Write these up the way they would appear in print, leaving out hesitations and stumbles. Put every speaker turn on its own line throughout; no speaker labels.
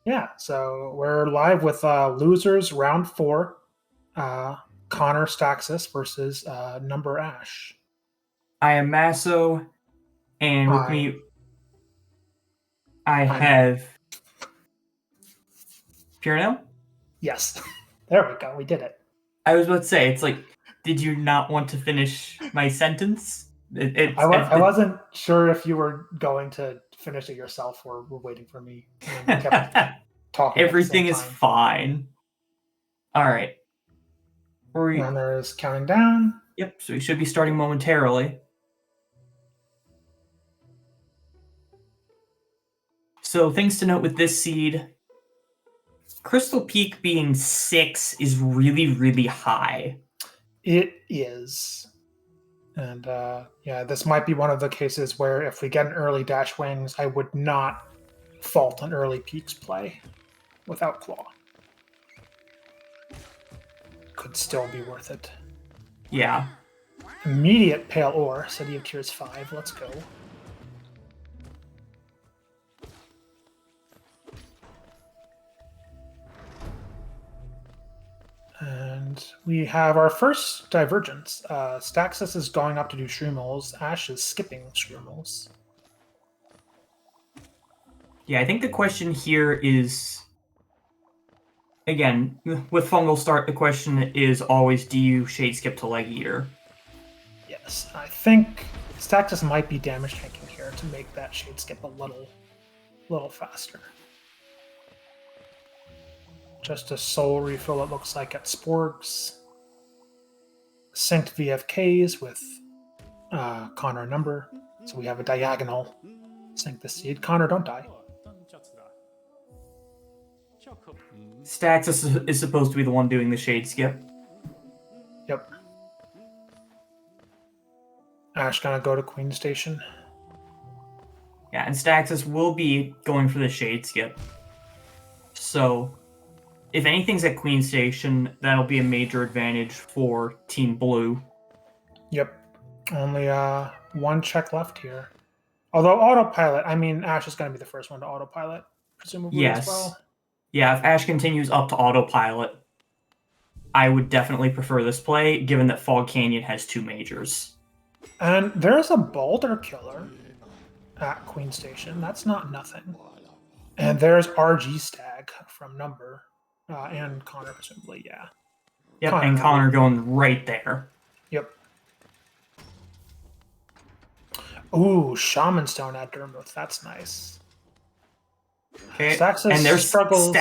Yeah, so we're live with losers round four. Uh, Connor Staxis versus Number Ash.
I am Masso, and with
I
me I
I'm
have Pierno.
yes. There we go. We did it.
I was about to say, it's like, did you not want to finish my sentence?
I wasn't sure if you were going to finish it yourself or were waiting for me, and we kept talking at the same
Everything is
time.
fine. All right. We,
Runner is counting down.
yep, so we should be starting momentarily. So things to note with this seed, Crystal Peak being 6 is really, really high.
It is. And yeah, this might be one of the cases where if we get an early dash wings, I would not fault an early peaks play without claw. Could still be worth it.
Yeah.
Immediate Pale Ore, City of Tears 5. Let's go. And we have our first divergence. Staxis is going up to do Shroomals. Ash is skipping Shroomals.
Yeah, I think the question here is, again, with Fungal Start, the question is always, do you Shade Skip to Leg Eater?
Yes, I think Staxis might be damage tanking here to make that Shade Skip a little faster. Just a soul refill, it looks like, at Sporgs. Synced VFKs with Connor Number. So we have a diagonal. Sync the seed. Connor, don't die.
Staxis is supposed to be the one doing the Shade Skip.
Yep. Ash gonna go to Queen Station.
Yeah, and Staxis will be going for the Shade Skip. So, if anything's at Queen Station, that'll be a major advantage for Team Blue.
Yep. Only one check left here. Although autopilot, I mean, Ash is gonna be the first one to autopilot, presumably as
Yes.
well.
Yeah, if Ash continues up to autopilot, I would definitely prefer this play, given that Fog Canyon has 2 majors.
And there's a Boulder Killer at Queen Station. That's not nothing. And there's RG Stag from Number and Connor, presumably. Yeah.
Yep, and Connor going right there.
Yep. Ooh, Shaman Stone at Dermuth. That's nice.
Okay,
Staxis
and there's
struggles.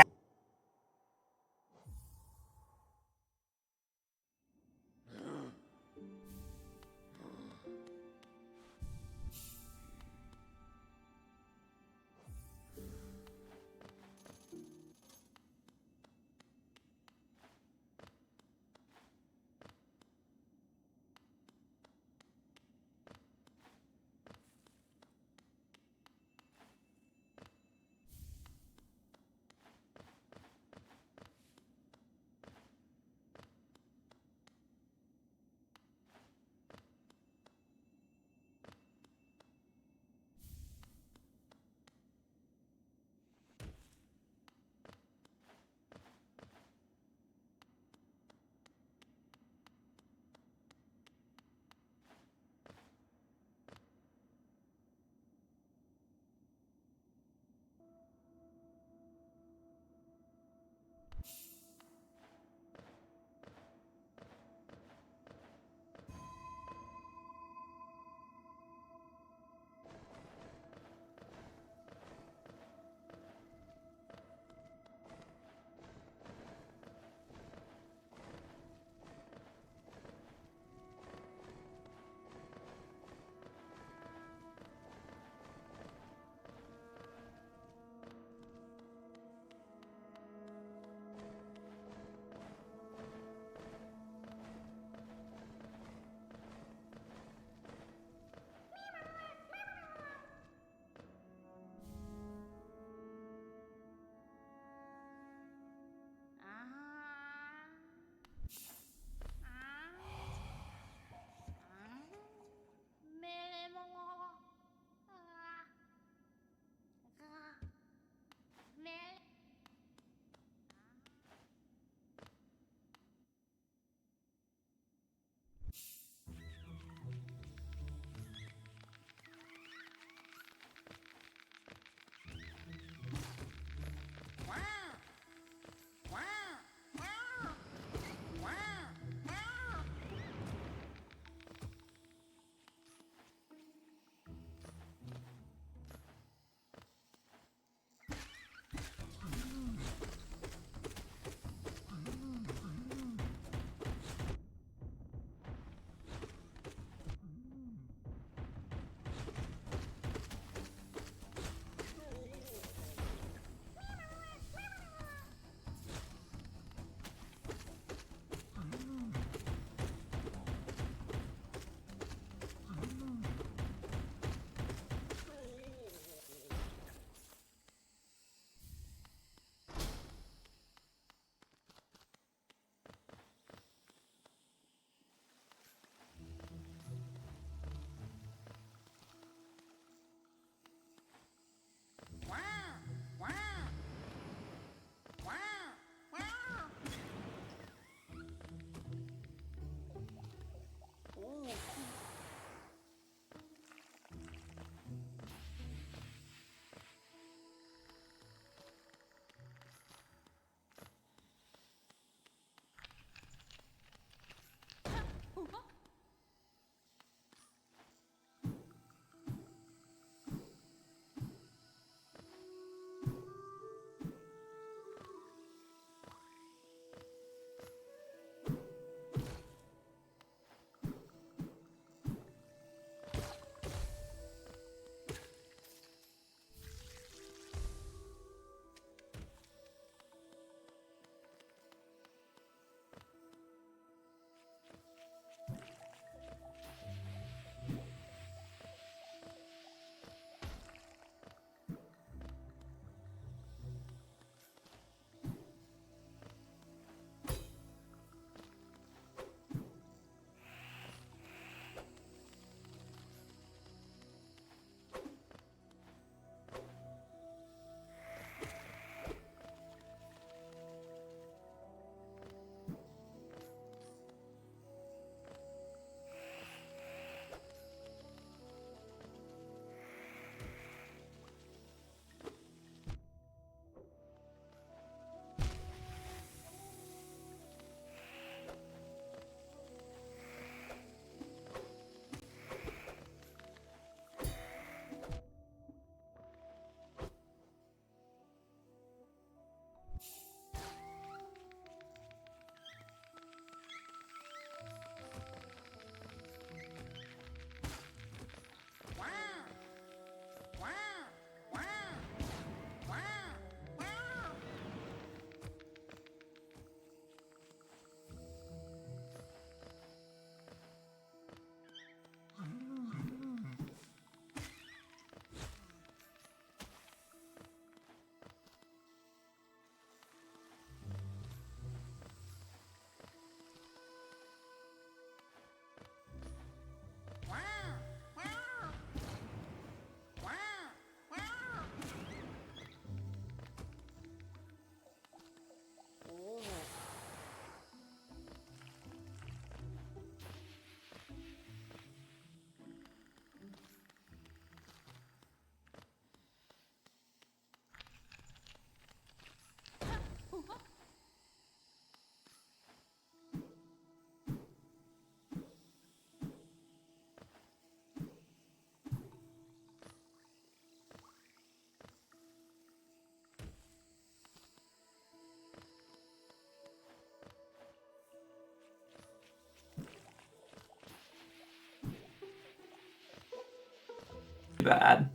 bad.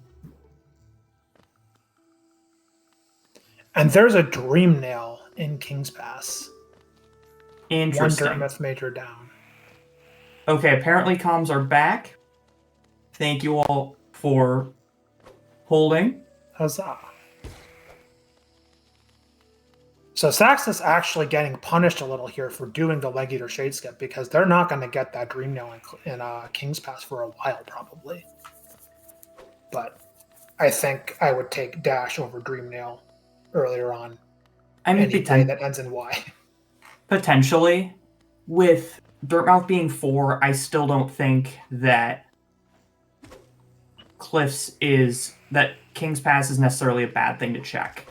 And there's a Dream Nail in King's Pass.
Interesting.
One Dartmouth Major down.
Okay, apparently comms are back. Thank you all for holding.
Huzzah. So Staxis actually getting punished a little here for doing the Leg Eater Shadeskip because they're not going to get that Dream Nail in King's Pass for a while, probably. But I think I would take Dash over Dream Nail earlier on.
I mean,
any play that ends in Y.
Potentially. With Dirtmouth being 4, I still don't think that King's Pass is necessarily a bad thing to check.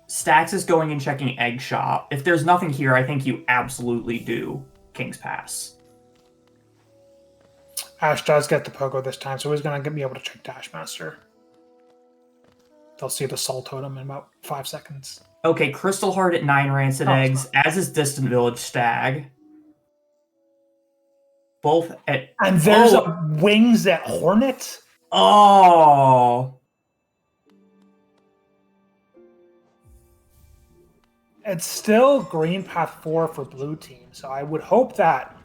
Staxis going and checking Egg Shop. If there's nothing here, I think you absolutely do King's Pass.
Ash does get the Pogo this time, so he's going to be able to check Dashmaster. They'll see the Soul Totem in about 5 seconds.
Okay, Crystal Heart at 9 Rancid Eggs, as is Distant Village Stag. Both at...
And there's a Wings at Hornet?
Oh!
It's still Green Path 4 for blue team, so I would hope that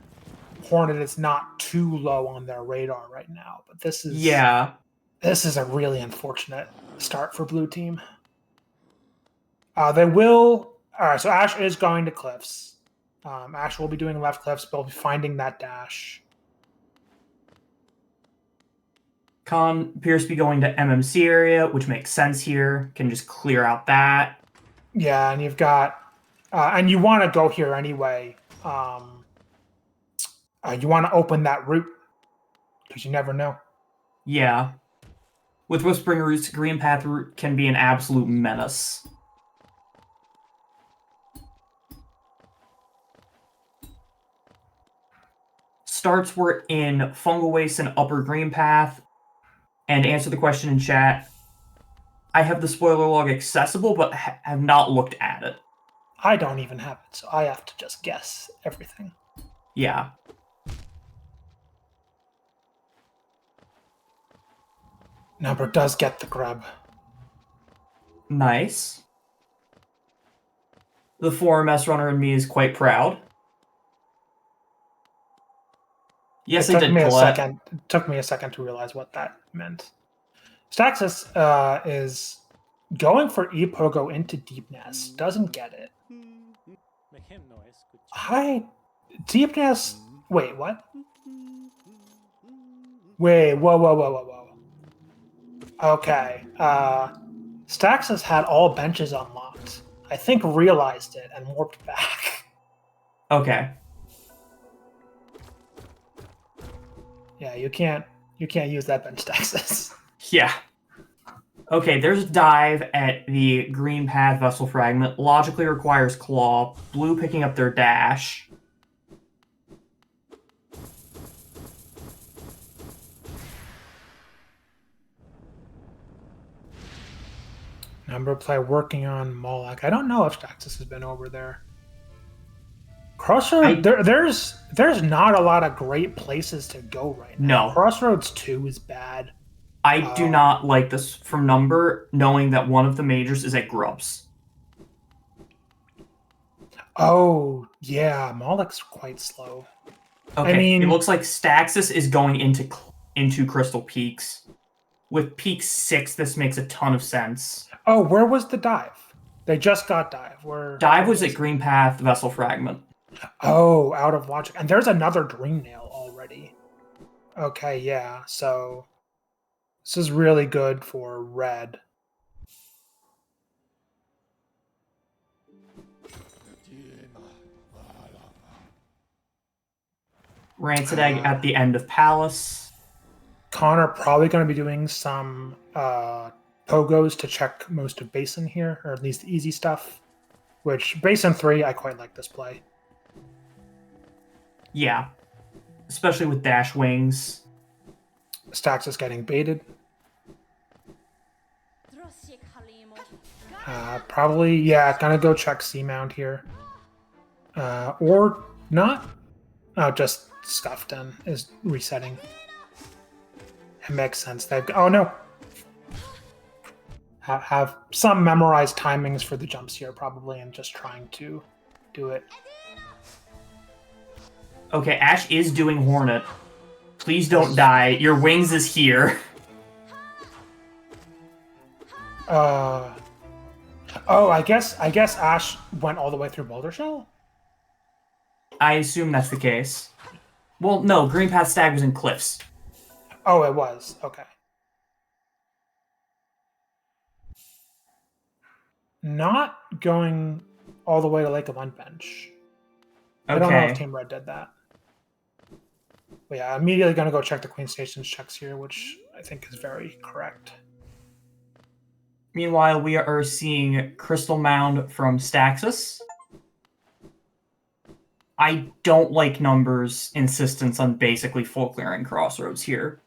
Hornet is not too low on their radar right now. But this is this is a really unfortunate start for blue team. They will. All right, so Ash is going to Cliffs. Ash will be doing left Cliffs, but will be finding that dash.
Con appears to be going to MMC area, which makes sense here. Can just clear out that.
Yeah, and you've got, and you want to go here anyway. You want to open that route because you never know.
Yeah. With Whispering Roots, Green Path route can be an absolute menace. Starts were in Fungal Waste and Upper Green Path. And to answer the question in chat, I have the spoiler log accessible, but have not looked at it.
I don't even have it, so I have to just guess everything.
Yeah.
Number does get the grub.
Nice. The 4MS runner in me is quite proud. Yes, I did pull it.
It took me a second to realize what that meant. Staxis is going for E-Pogo into Deep Nest. Doesn't get it. Deep Nest... Wait, what? Wait, whoa. Okay. Staxis had all benches unlocked. I think realized it and warped back.
Okay.
Yeah, you can't use that bench, Staxis.
Yeah. Okay, there's a dive at the Green Path Vessel Fragment. Logically requires Claw. Blue picking up their dash.
Numberplay working on Moloch. I don't know if Staxis has been over there. Crossroads, there's not a lot of great places to go right now.
No.
Crossroads 2 is bad.
I do not like this from Number, knowing that one of the majors is at Grubs.
Oh, yeah. Moloch's quite slow.
Okay,
I mean,
it looks like Staxis is going into Crystal Peaks. With Peak 6, this makes a ton of sense.
Oh, where was the dive? They just got dive.
Dive was at Green Path Vessel Fragment.
Oh, out of logic. And there's another Dream Nail already. Okay, yeah. So this is really good for red.
Rancid Egg at the end of Palace.
Connor probably going to be doing some pogos to check most of Basin here, or at least the easy stuff. Which, Basin 3, I quite like this play.
Yeah. Especially with Dash Wings.
Staxis getting baited. Probably, yeah, gonna go check Seamount here. Or not. Oh, just Scuffed in is resetting. It makes sense. Oh no. Have some memorized timings for the jumps here, probably, and just trying to do it.
Okay, Ash is doing Hornet. Please don't die. Your wings is here.
Oh, I guess Ash went all the way through Boulder Shell?
I assume that's the case. Well, no, Green Path Stag was in Cliffs.
Oh, it was. Okay. Not going all the way to Lake of Unbench.
Okay.
I don't know if Team Red did that. But yeah, I'm immediately going to go check the Queen Station's checks here, which I think is very correct.
Meanwhile, we are seeing Crystal Mound from Staxis. I don't like Numbers' insistence on basically full clearing Crossroads here.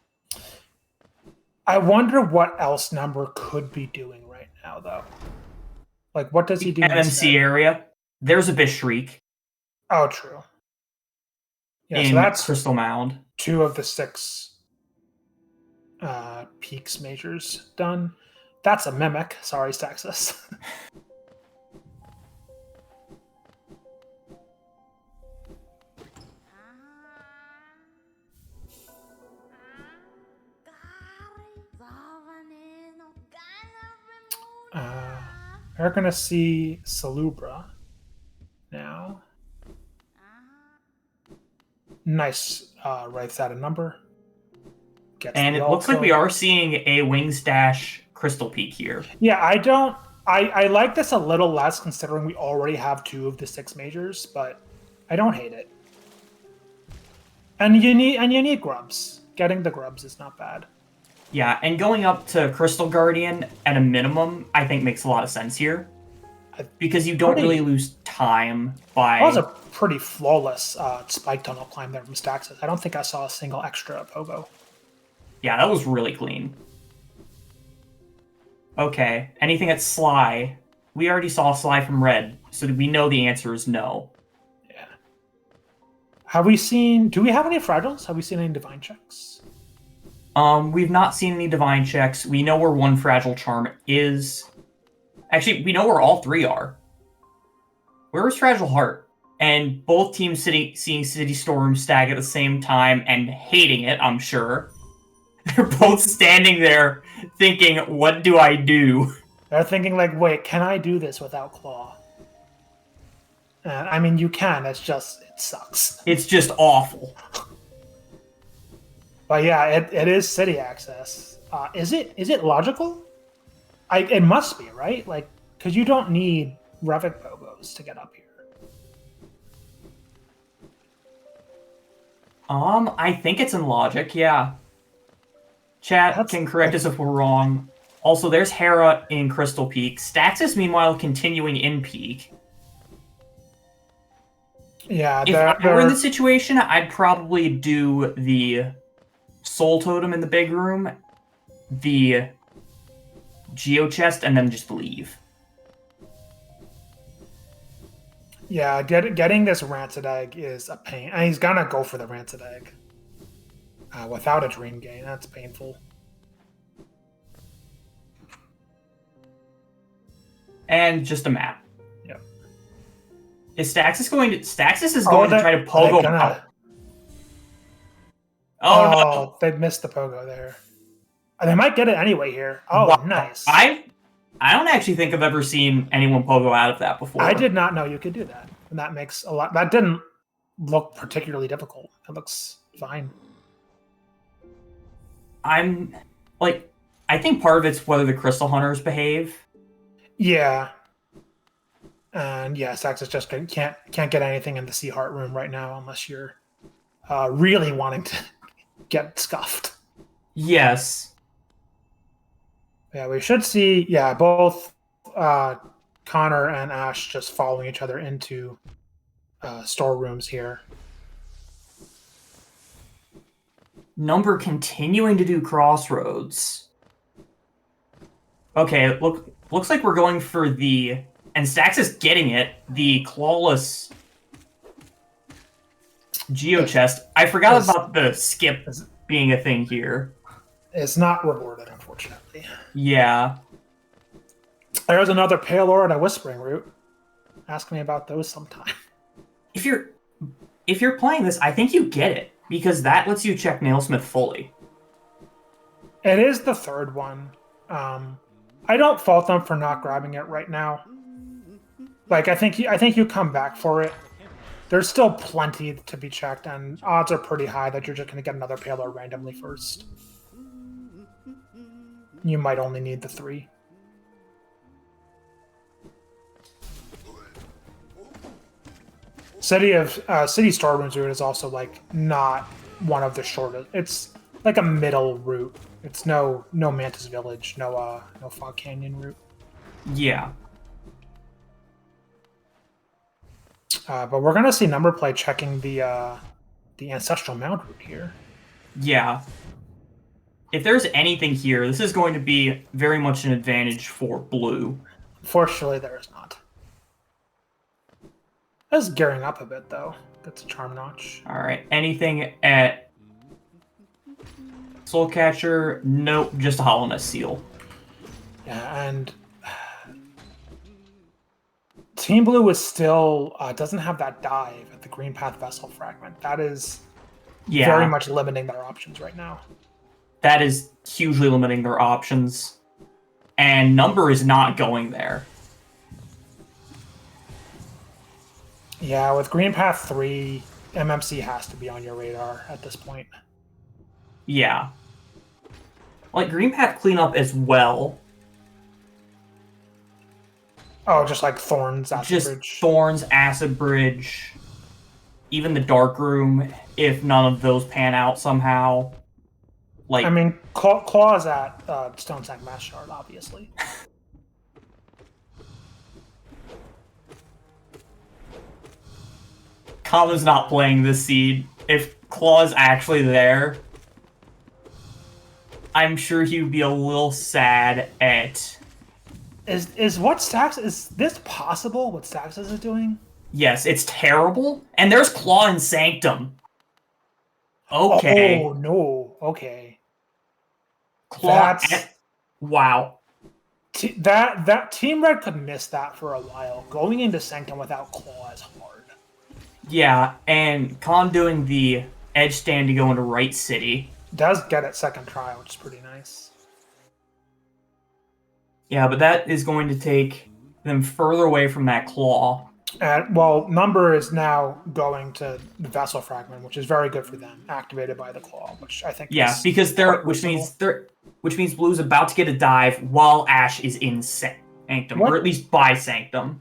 I wonder what else Number could be doing right now, though. Like, what does he do
MMC
instead?
area. There's a Bishriek.
Oh, true. Yeah, so that's
Crystal Mound.
2 of the 6 Peaks majors done. That's a Mimic. Sorry, Staxis. We're going to see Salubra now. Nice writes out a number.
And it looks like we are seeing a Wings Dash Crystal Peak here.
Yeah, I like this a little less considering we already have 2 of the 6 majors, but I don't hate it. And you need grubs. Getting the grubs is not bad.
Yeah, and going up to Crystal Guardian at a minimum, I think makes a lot of sense here. Because you don't really lose time by...
That was a pretty flawless spike tunnel climb there from Staxis. I don't think I saw a single extra pogo.
Yeah, that was really clean. Okay, anything at Sly? We already saw Sly from Red, so we know the answer is no.
Yeah. Have we seen... Do we have any Fragiles? Have we seen any Divine checks?
We've not seen any Divine checks. We know where 1 Fragile Charm is. Actually, we know where all 3 are. Where is Fragile Heart? And both teams seeing City Storm Stag at the same time and hating it, I'm sure. They're both standing there thinking, what do I do?
They're thinking like, wait, can I do this without Claw? I mean, you can. It's just, it sucks.
It's just awful.
But yeah, it is city access. Is it logical? It must be, right? Like, because you don't need Revit Pogos to get up here.
I think it's in logic, yeah. Chat can correct us if we're wrong. Also, there's Hera in Crystal Peak. Staxis, meanwhile, continuing in Peak.
Yeah,
if I were in this situation, I'd probably do the Soul Totem in the big room, the Geo Chest, and then just leave.
Yeah, getting this Rancid Egg is a pain. And he's gonna go for the Rancid Egg. Without a Dream Gain, that's painful.
And just a map.
Yep.
Is Staxis going to... Staxis is going to try to pogo out.
Oh, no. They missed the pogo there. They might get it anyway here. Oh, wow. Nice.
I don't actually think I've ever seen anyone pogo out of that before.
I did not know you could do that. And that makes a lot... That didn't look particularly difficult. It looks fine.
I think part of it's whether the Crystal Hunters behave.
Yeah. And yeah, Staxis just can't get anything in the Sea Heart room right now unless you're really wanting to get scuffed.
Yes.
Yeah, we should see, both Connor and Ash just following each other into storerooms here.
Number continuing to do Crossroads. Okay, looks like we're going for the... And Staxis getting it, the Clawless Geo Chest. I forgot about the skip being a thing here.
is not rewarded, unfortunately.
Yeah.
There's another Pale Lord at Whispering Root. Ask me about those sometime.
If you're playing this, I think you get it, because that lets you check Nailsmith fully.
It is the third one. I don't fault them for not grabbing it right now. Like I think you come back for it. There's still plenty to be checked, and odds are pretty high that you're just going to get another Pale Lord randomly first. You might only need the 3. City Stormwind route is also like not one of the shortest. It's like a middle route. It's no Mantis Village, no Fog Canyon route.
Yeah.
But we're gonna see Numberplay checking the Ancestral Mound route here.
Yeah. If there's anything here, this is going to be very much an advantage for blue.
Fortunately, there is not. That's gearing up a bit, though. That's a Charm Notch.
All right. Anything at Soulcatcher? Nope, just a Hollowness Seal.
Yeah, and Team Blue is still doesn't have that dive at the Green Path Vessel Fragment. That is very much limiting their options right now.
That is hugely limiting their options. And Number is not going there.
Yeah, with Green Path 3, MMC has to be on your radar at this point.
Yeah. Like, Green Path cleanup as well.
Oh, just like Thorns, Acid Bridge.
Thorns, Acid Bridge, even the Dark Room, if none of those pan out somehow. Like,
I mean, Claw's at Stone Sack Mass Shard, obviously.
Common's not playing this seed. If Claw's actually there, I'm sure he would be a little sad at...
Is what Staxis... Is this possible, what Staxis is doing?
Yes, it's terrible. And there's Claw and Sanctum. Okay.
Oh, no. Okay.
Claw... Wow.
That Team Red could miss that for a while. Going into Sanctum without Claw is hard.
Yeah, and Con doing the edge stand to go into Right City.
Does get it second try, which is pretty nice.
Yeah, but that is going to take them further away from that Claw.
And, well, Number is now going to the Vessel Fragment, which is very good for them, activated by the Claw, which I think is
because which means Blue's about to get a dive while Ash is in Sanctum, or at least by Sanctum.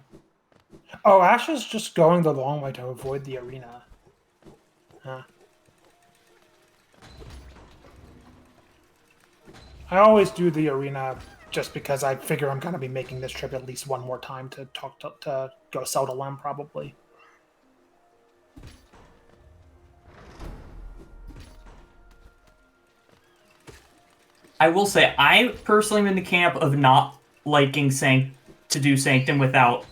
Oh, Ash is just going the long way to avoid the arena. Huh. I always do the arena just because I figure I'm going to be making this trip at least one more time to go sell to Lem, probably.
I will say, I personally am in the camp of not liking to do Sanctum without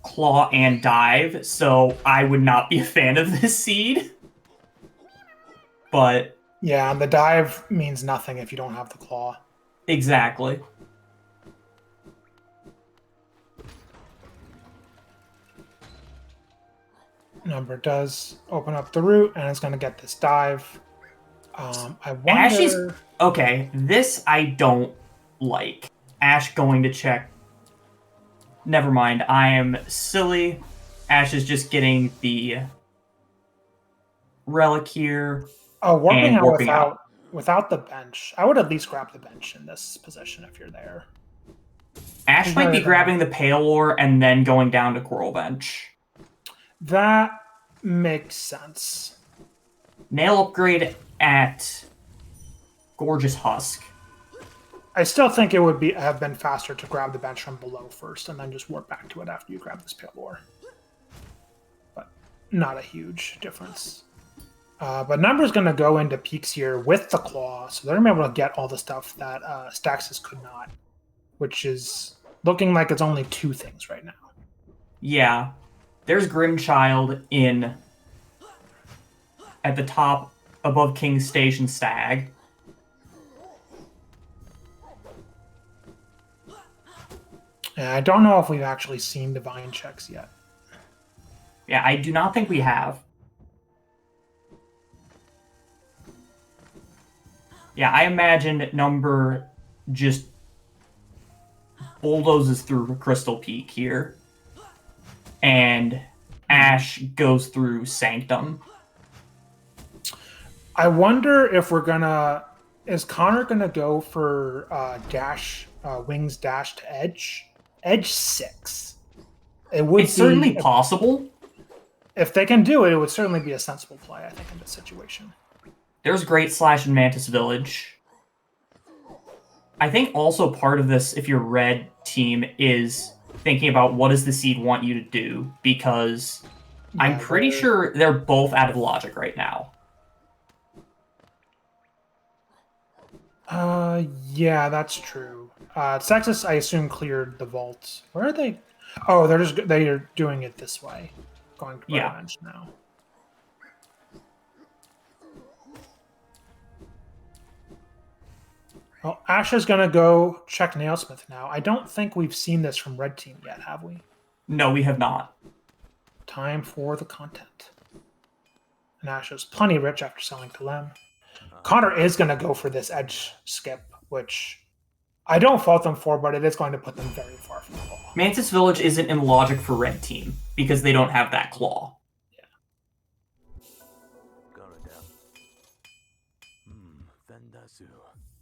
Claw and Dive, so I would not be a fan of this seed. But...
yeah, and the Dive means nothing if you don't have the Claw.
Exactly.
Number does open up the route, and it's going to get this dive. I wonder...
Ash is... okay, this I don't like. Ash going to check. Never mind, I am silly. Ash is just getting the relic here.
Oh, warping out without the bench. I would at least grab the bench in this position if you're there.
Ash might be grabbing the Pale Ore and then going down to Coral Bench.
That makes sense.
Nail upgrade at Gorgeous Husk.
I still think it would have been faster to grab the bench from below first and then just warp back to it after you grab this Pale Ore. But not a huge difference. But Number's going to go into peaks here with the Claw, so they're going to be able to get all the stuff that Staxis could not, which is looking like it's only 2 things right now.
Yeah. There's Grimchild at the top above King's Station Stag.
And I don't know if we've actually seen divine checks yet.
Yeah, I do not think we have. Yeah, I imagine Number just bulldozes through Crystal Peak here. And Ash goes through Sanctum.
I wonder if we're gonna. Is Connor gonna go for wings dash to edge? Edge 6. It would
It's certainly possible.
If they can do it, it would certainly be a sensible play, I think, in this situation.
There's Great Slash in Mantis Village. I think also part of this, if you're red team, is thinking about what does the seed want you to do, because yeah, I'm pretty sure they're both out of logic right now.
Yeah, that's true. Staxis, I assume, cleared the vault. Where are they? Oh, they're doing it this way, going to revenge now. Well, Ash is gonna go check Nailsmith now. I don't think we've seen this from Red Team yet, have we?
No, we have not.
Time for the content. And Ash is plenty rich after selling to Lem. Connor is going to go for this edge skip, which I don't fault them for, but it is going to put them very far from the ball.
Mantis Village isn't in logic for red team because they don't have that claw.
Yeah.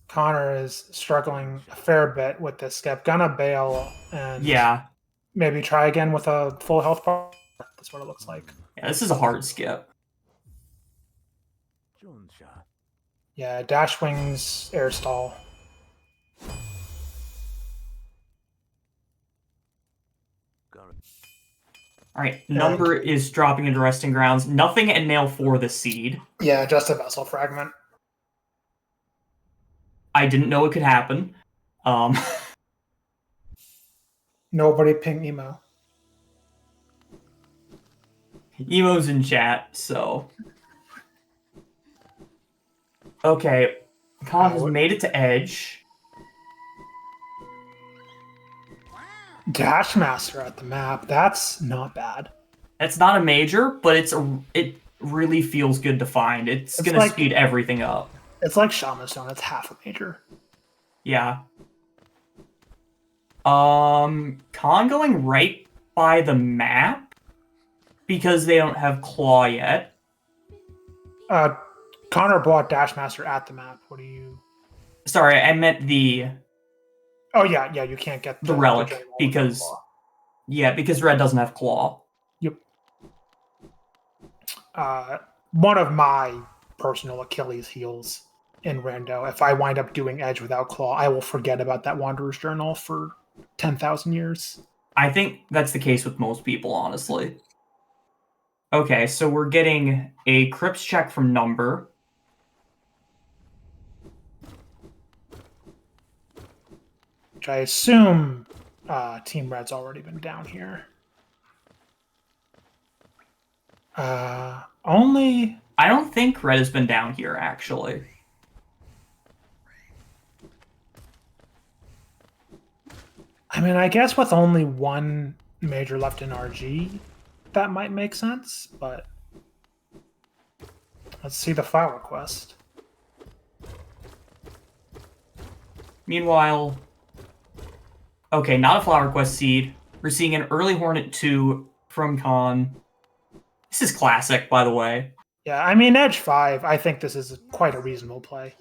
Connor is struggling a fair bit with this skip. Gonna bail and maybe try again with a full health bar. That's what it looks like.
Yeah, this is a hard skip.
Yeah, dash wings, air stall.
All right, Number is dropping into resting grounds. Nothing at nail for the seed.
Yeah, just a vessel fragment.
I didn't know it could happen.
Nobody ping Emo.
Emo's in chat, so. Okay, Con has made it to edge.
Dashmaster at the map. That's not bad.
It's not a major, but it really feels good to find. It's going to speed everything up.
It's like Shaman Stone. It's half a major.
Yeah. Con going right by the map because they don't have claw yet.
Connor bought Dashmaster at the map. What do you?
Sorry, I meant the.
Oh yeah, you can't get
the relic because because red doesn't have claw.
Yep. One of my personal Achilles heels in Rando. If I wind up doing edge without claw, I will forget about that Wanderer's Journal for 10,000 years.
I think that's the case with most people, honestly. Okay, so we're getting a Crypts check from Number.
Which I assume Team Red's already been down here. Only...
I don't think Red has been down here, actually.
I mean, I guess with only one major left in RG, that might make sense, but... Let's see the file request.
Meanwhile... Okay, not a Flower Quest seed. We're seeing an early Hornet 2 from Con. This is classic, by the way.
Yeah, I mean, Edge 5, I think this is quite a reasonable play.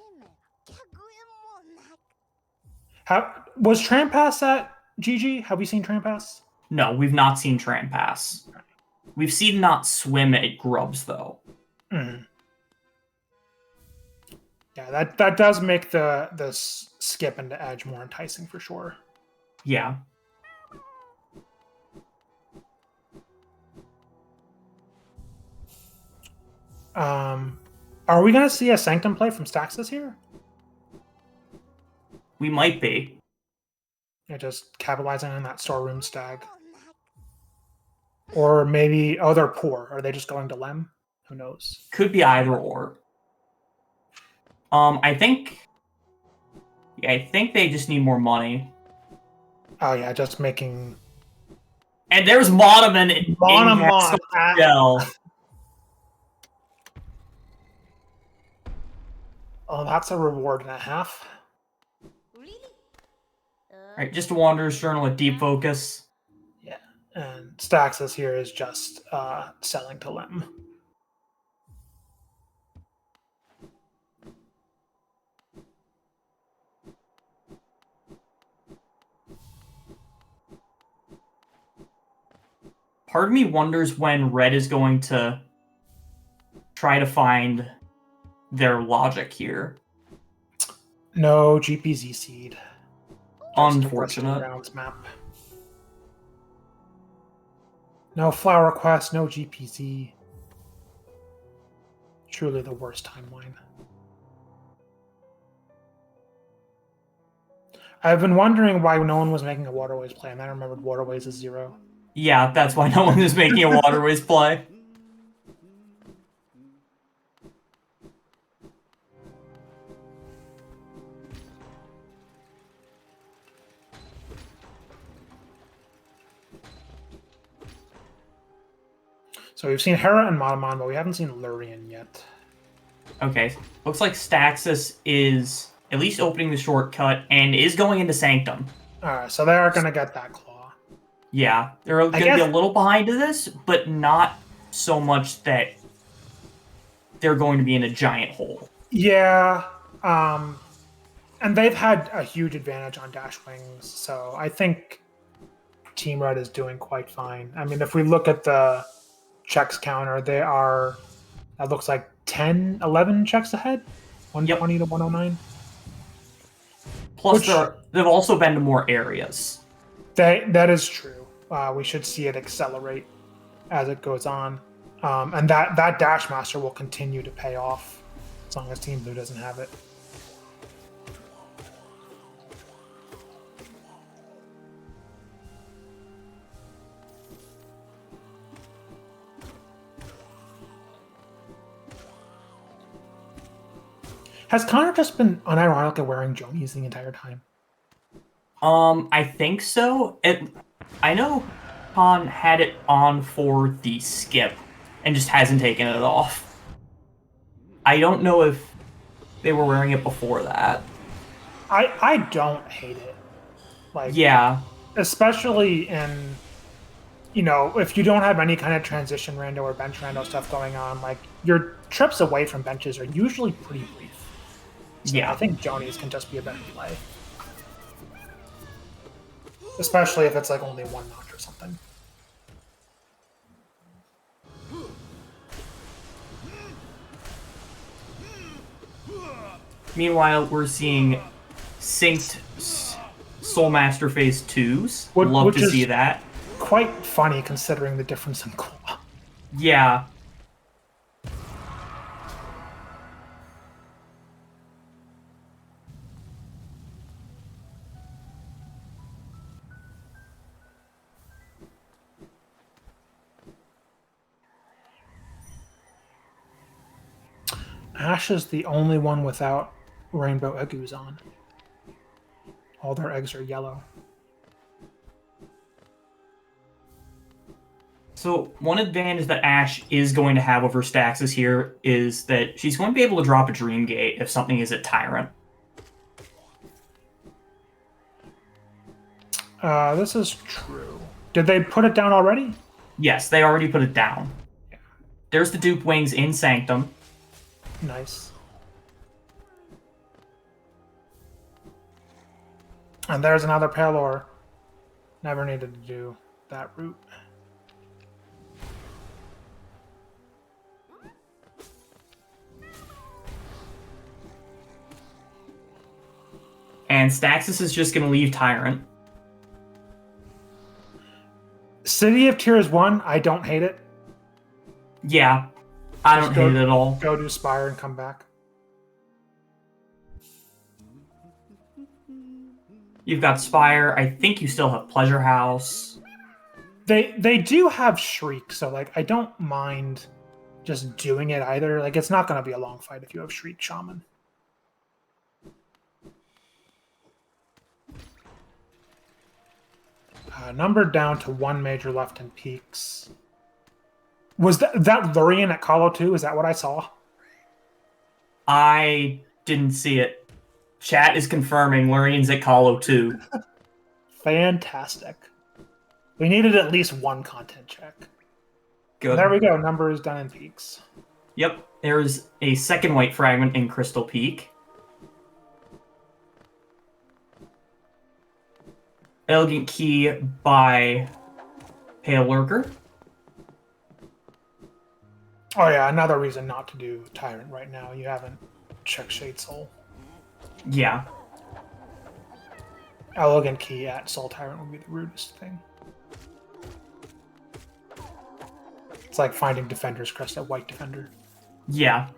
Was Trampass at GG? Have we seen Trampass?
No, we've not seen Trampass. We've seen Not Swim at Grubs, though.
Mm-hmm. Yeah, that does make the skip into Edge more enticing for sure.
Yeah.
Are we going to see a Sanctum play from Staxis here?
We might be.
Yeah, just capitalizing on that storeroom stag. Or maybe, they're poor. Are they just going to Lem? Who knows?
Could be either or. I think they just need more money.
Oh yeah, just making
And there's Monoman in
Monomon.
shell.
Oh, that's a reward and a half.
Alright, just a Wanderer's Journal, a deep focus.
Yeah, and Staxis here is just selling to Lim.
Part of me wonders when Red is going to try to find their logic here.
No GPZ seed.
Unfortunate.
Rounds map. No flower quest, no GPZ. Truly the worst timeline. I've been wondering why no one was making a Waterways play, and I remembered Waterways is 0.
Yeah, that's why no one is making a Waterways play.
So we've seen Hera and Monomon, but we haven't seen Lurian yet.
Okay, looks like Staxis is at least opening the shortcut and is going into Sanctum.
Alright, so they are going to get that claw.
Yeah, they're going to be a little behind to this, but not so much that they're going to be in a giant hole.
Yeah, and they've had a huge advantage on Dash Wings, so I think Team Red is doing quite fine. I mean, if we look at the checks counter, they are, that looks like 10, 11 checks ahead, 120 to 109.
Plus, they've also been to more areas.
That is true. We should see it accelerate as it goes on. And that Dash Master will continue to pay off as long as Team Blue doesn't have it. Has Connor just been unironically wearing Jonies the entire time?
I think so. I know Con had it on for the skip and just hasn't taken it off. I don't know if they were wearing it before that.
I don't hate it. Like,
yeah.
Especially in, you know, if you don't have any kind of transition rando or bench rando stuff going on, like, your trips away from benches are usually pretty brief. So
yeah.
I think Jonies can just be a better play. Especially if it's like only one notch or something.
Meanwhile, we're seeing synced Soulmaster Phase 2s. Love to see that.
Quite funny considering the difference in claw.
Yeah.
Ash is the only one without rainbow eggus on. All their eggs are yellow.
So one advantage that Ash is going to have over Staxis here is that she's going to be able to drop a Dream Gate if something is a Tyrant.
This is true. Did they put it down already?
Yes, they already put it down. Yeah. There's the Dupe Wings in Sanctum.
Nice. And there's another Pelor. Never needed to do that route.
And Staxis is just going to leave Tyrant.
City of Tears 1, I don't hate it.
Yeah, I don't hate it at all.
Go do Spire and come back.
You've got Spire. I think you still have Pleasure House.
They do have Shriek, so like I don't mind just doing it either. Like it's not going to be a long fight if you have Shriek Shaman. Number down to 1 major left in peaks. Was that Lurian at Colo 2? Is that what I saw?
I didn't see it. Chat is confirming Lurian's at Colo 2.
Fantastic. We needed at least 1 content check.
Good.
There we go. Number is done in peaks.
Yep. There's a second white fragment in Crystal Peak. Elegant Key by Pale Lurker.
Oh yeah, another reason not to do Tyrant right now. You haven't checked Shade Soul.
Yeah.
Elegant Key at Soul Tyrant would be the rudest thing. It's like finding Defender's Crest at White Defender.
Yeah.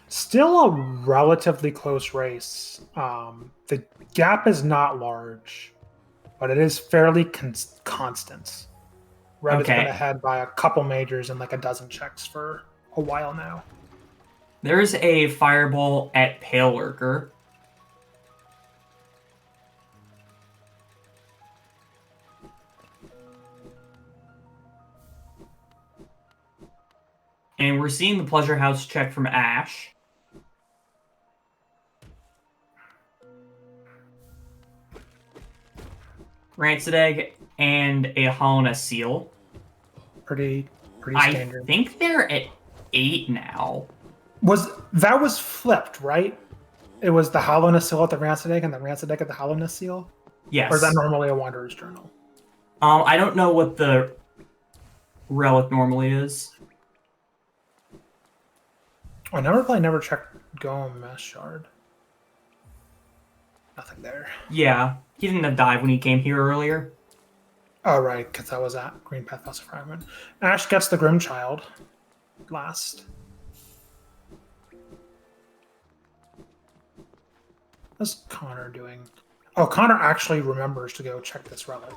Still a relatively close race. The gap is not large, but it is fairly constant. Red has been ahead by a couple majors and like a dozen checks for a while now.
There's a Fireball at Pale Lurker. And we're seeing the Pleasure House check from Ash. Rancid Egg and a Hollowness Seal.
Pretty standard.
I think they're at 8 now.
That was flipped, right? It was the Hollowness Seal at the Rancid Egg and the Rancid Egg at the Hollowness Seal?
Yes.
Or is that normally a Wanderer's Journal?
I don't know what the relic normally is.
I never checked Gomez Shard. Nothing there.
Yeah, he didn't have dive when he came here earlier.
Oh, right, because that was at Green Path Fossil Fragment. Ash gets the Grimchild last. What's Connor doing? Oh, Connor actually remembers to go check this relic.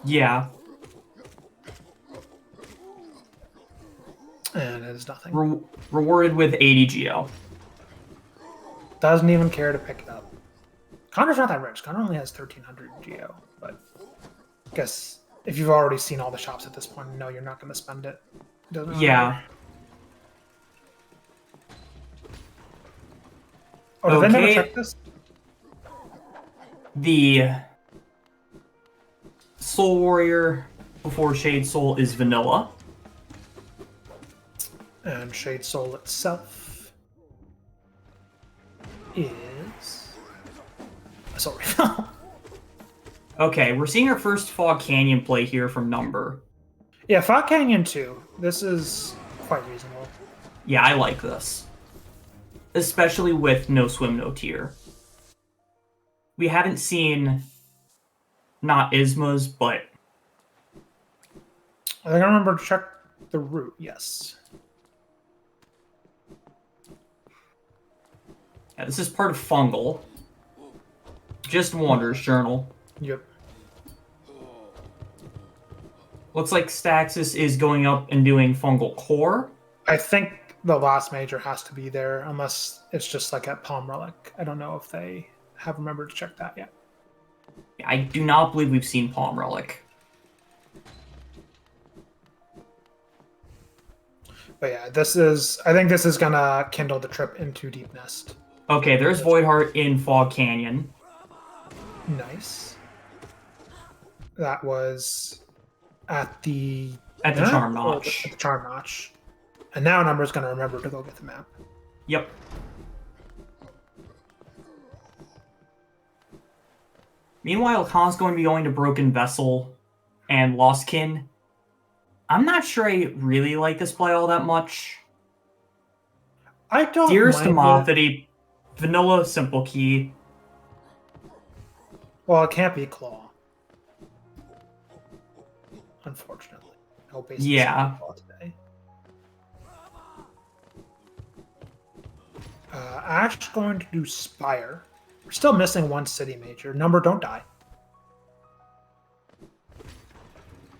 Yeah.
And it is nothing.
Rewarded with 80 GL.
Doesn't even care to pick it up. Connor's not that rich. Connor only has 1,300 GO, but I guess if you've already seen all the shops at this point, no, you're not going to spend it. Doesn't
yeah.
Oh, did they never check this?
The Soul Warrior before Shade Soul is vanilla.
And Shade Soul itself is a Soul Refill.
Okay, we're seeing our first Fog Canyon play here from Number.
Yeah, Fog Canyon 2. This is quite reasonable.
Yeah, I like this. Especially with no swim, no tier. We haven't seen not Ismas, but
I think I remember to check the route, yes.
Yeah, this is part of Fungal. Just Wanderer's Journal.
Yep.
Looks like Staxis is going up and doing Fungal Core.
I think the last major has to be there, unless it's just like at Palm Relic. I don't know if they have remembered to check that yet.
I do not believe we've seen Palm Relic.
But yeah, I think this is gonna kindle the trip into Deep Nest.
Okay, there's Voidheart in Fog Canyon.
Nice. That was at the
Charm Notch.
At the Charm Notch. And now Number's gonna remember to go get the map.
Yep. Meanwhile, Khan's going to be going to Broken Vessel and Lost Kin. I'm not sure I really like this play all that much.
I don't
Dearest
mind
Amothity, vanilla simple key.
Well, it can't be Claw. Unfortunately. No basic
Yeah.
Claw today. Ash going to do Spire. We're still missing one city major. Number, don't die.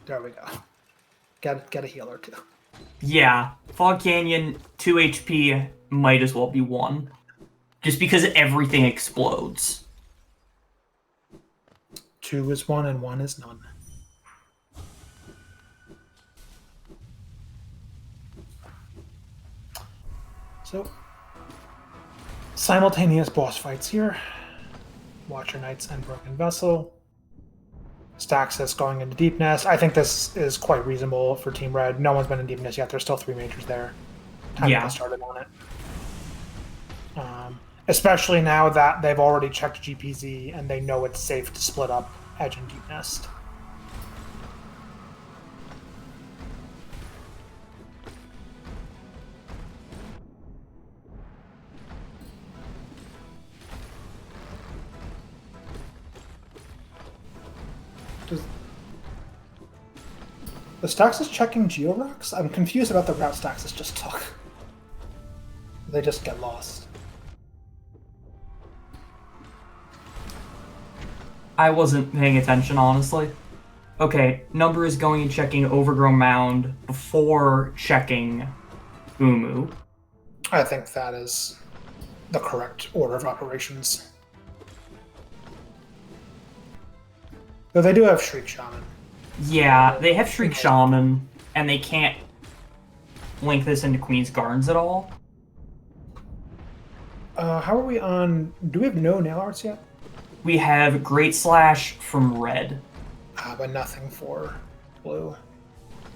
There we go. Get a healer too.
Yeah. Fog Canyon, 2 HP, might as well be 1. Just because everything explodes.
2 is 1 and 1 is none. So, simultaneous boss fights here. Watcher Knights and Broken Vessel. Staxis going into Deep Nest. I think this is quite reasonable for Team Red. No one's been in Deep Nest yet. There's still 3 majors there. Time to get started on it. Especially now that they've already checked GPZ and they know it's safe to split up Edge and Deep Nest. The Staxis checking Georocks? I'm confused about the route Staxis just took. They just get lost.
I wasn't paying attention, honestly. Okay, Number is going and checking Overgrown Mound before checking Umu.
I think that is the correct order of operations. Though they do have Shriek Shaman.
Yeah, they have Shriek Shaman, and they can't link this into Queen's Gardens at all.
How are we on... Do we have no nail arts yet?
We have Great Slash from Red.
But nothing for blue.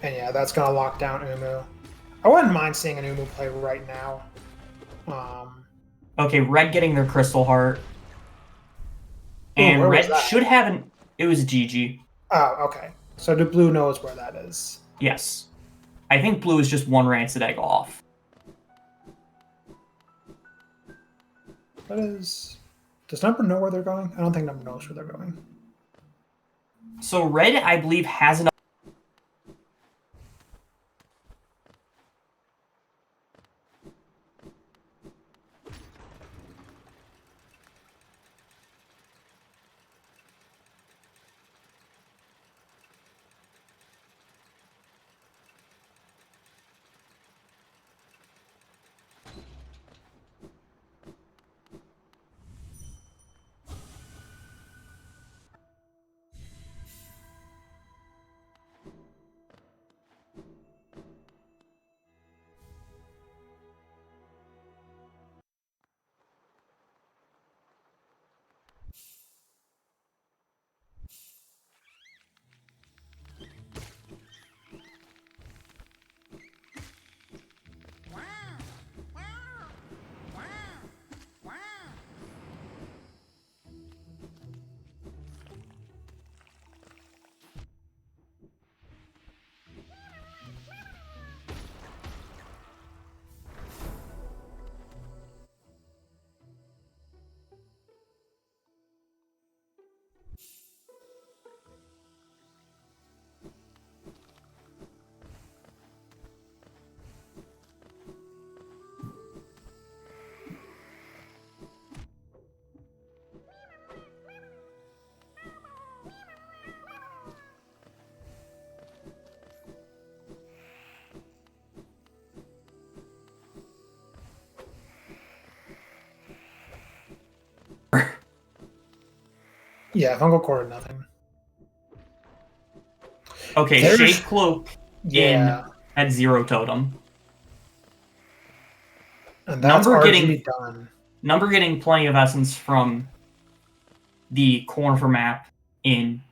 And yeah, that's going to lock down Umu. I wouldn't mind seeing an Umu play right now.
Okay, Red getting their Crystal Heart. And Red should have an... It was GG.
Oh, okay. So do blue knows where that is?
Yes. I think blue is just 1 Rancid Egg off.
What is... Does Number know where they're going? I don't think Number knows where they're going.
So Red, I believe, has enough...
Yeah, Fungal Cord, nothing.
Okay,
There's...
Shade Cloak in at 0 totem.
And that's RG done.
Number getting plenty of essence from the corner map in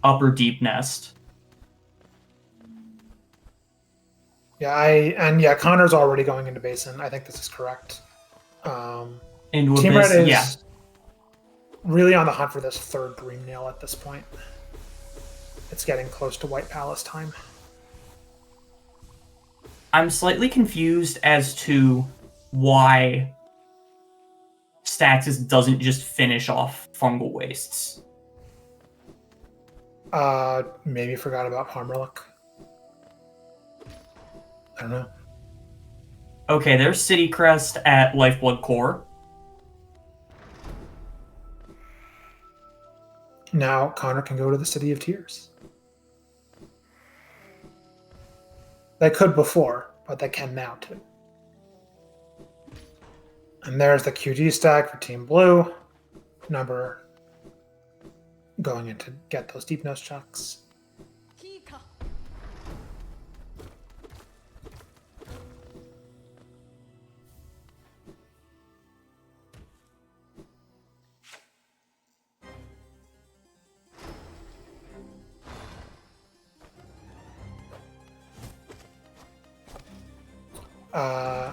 Upper Deep Nest.
Yeah, Connor's already going into Basin. I think this is correct.
And with
Team
this,
Red is really on the hunt for this 3rd Dream Nail at this point. It's getting close to White Palace time.
I'm slightly confused as to why Staxis doesn't just finish off Fungal Wastes.
Maybe forgot about Palmerluck. I don't know.
Okay, there's City Crest at Lifeblood Core.
Now Connor can go to the City of Tears. They could before. but they can now too. And there's the QG stack for Team Blue. Number going in to get those deep nose chucks.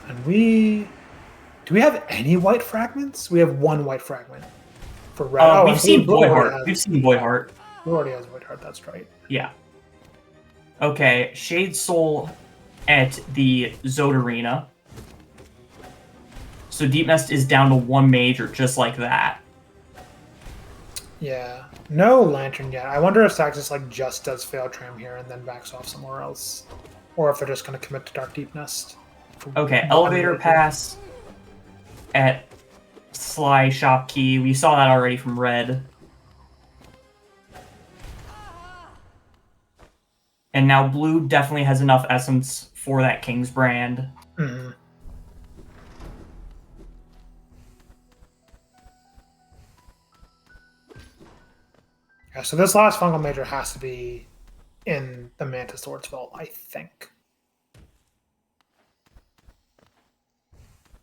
And do we have any white fragments? We have one white fragment for red.
We've seen Boyheart. We've seen Boyheart.
Blue already has Boyheart. That's right.
Yeah. Okay, Shade Soul at the Zode Arena. So Deep Nest is down to one major, just like that.
Yeah. No Lantern yet. I wonder if Staxis like just does Fail Tram here and then backs off somewhere else, or if they're just going to commit to Dark Deep Nest.
Okay, Elevator Pass at Sly Shop Key. We saw that already from Red. And now Blue definitely has enough essence for that King's Brand.
Mm-hmm. Yeah, so this last fungal major has to be in the Mantis Lord's Vault, I think.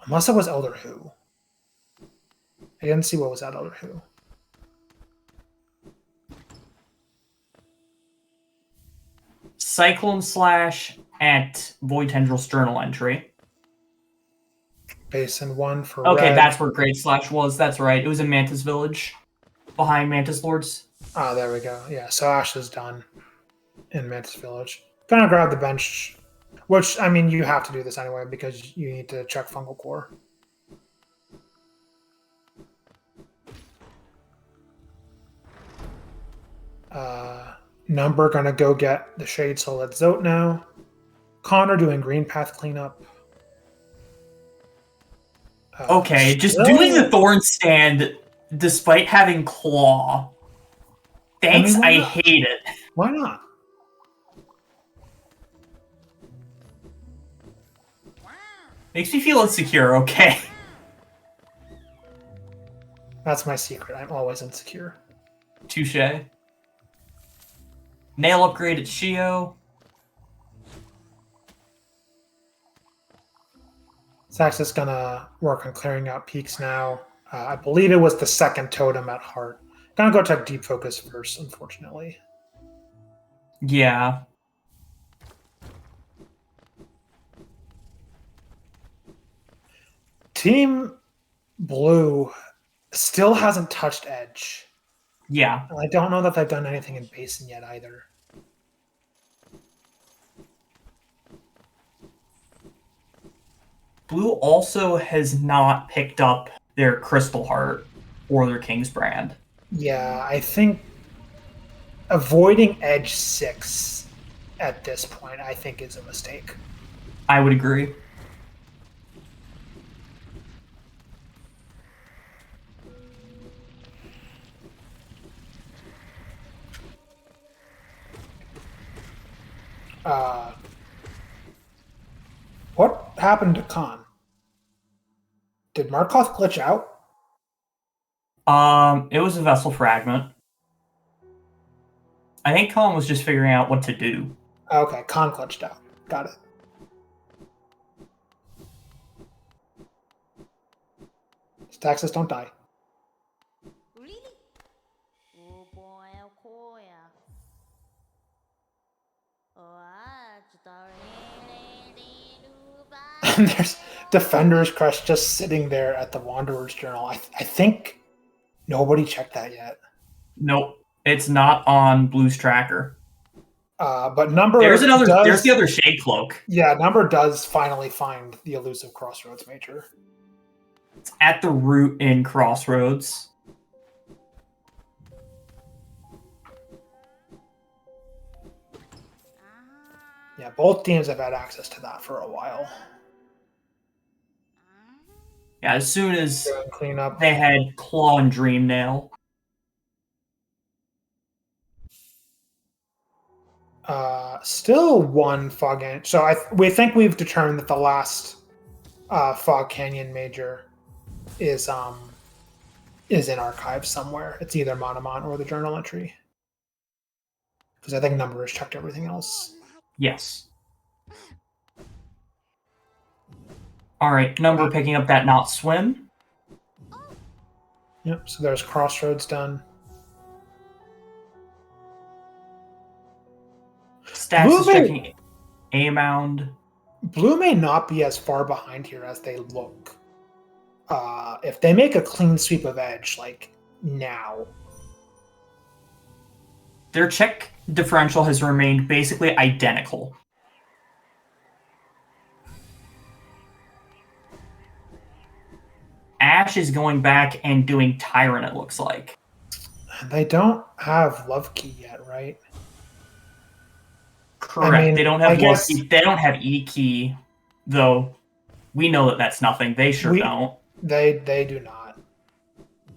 Unless it was Elder Who. I didn't see what was at Elder Who.
Cyclone Slash at Void Tendril's journal entry.
Basin 1 for
Okay,
red.
that's where Great Slash was. That's right. It was in Mantis Village. Behind Mantis Lords.
Ah, there we go. Yeah, so Ash is done in Mantis Village. Gonna grab the bench, which, I mean, you have to do this anyway because you need to check Fungal Core. Number gonna go get the Shade Soul at Zote now. Connor doing Green Path cleanup.
Okay, just doing the Thorn Stand despite having Claw. Thanks, I hate it.
Why not?
Makes me feel insecure, okay.
That's my secret. I'm always insecure.
Touche. Nail upgrade at Shio.
Staxis gonna work on clearing out peaks now. I believe it was the second totem at Heart. Gonna go check Deep Focus first, unfortunately.
Yeah.
Team Blue still hasn't touched Edge.
Yeah.
And I don't know that they've done anything in Basin yet either.
Blue also has not picked up their Crystal Heart or their King's Brand.
Yeah, I think avoiding Edge 6 at this point, I think, is a mistake.
I would agree.
What happened to Khan? Did Markoth glitch out?
It was a Vessel Fragment. I think Khan was just figuring out what to do.
Okay, Khan glitched out. Got it. Staxis, don't die. And there's Defender's Crush just sitting there at the Wanderer's Journal. I think nobody checked that yet.
Nope, it's not on Blue's tracker.
But Number
there's the other Shade Cloak.
Yeah, Number does finally find the elusive Crossroads Major.
It's at the root in Crossroads.
Yeah, both teams have had access to that for a while.
Yeah, as soon as
clean up.
They had Claw and Dreamnail.
Still one Fog Canyon. So we think we've determined that the last Fog Canyon major is in archives somewhere. It's either Monomon or the journal entry. Because I think Number has checked everything else.
Yes. All right, Number picking up that not swim.
Yep, so there's Crossroads done.
Staxis checking A mound.
Blue may not be as far behind here as they look. If they make a clean sweep of edge, like now.
Their check differential has remained basically identical. Ash is going back and doing Tyrant, it looks like.
They don't have Love Key yet, right?
Correct. I mean, they don't have Love Key. They don't have E Key, though. We know that that's nothing. They don't.
They do not.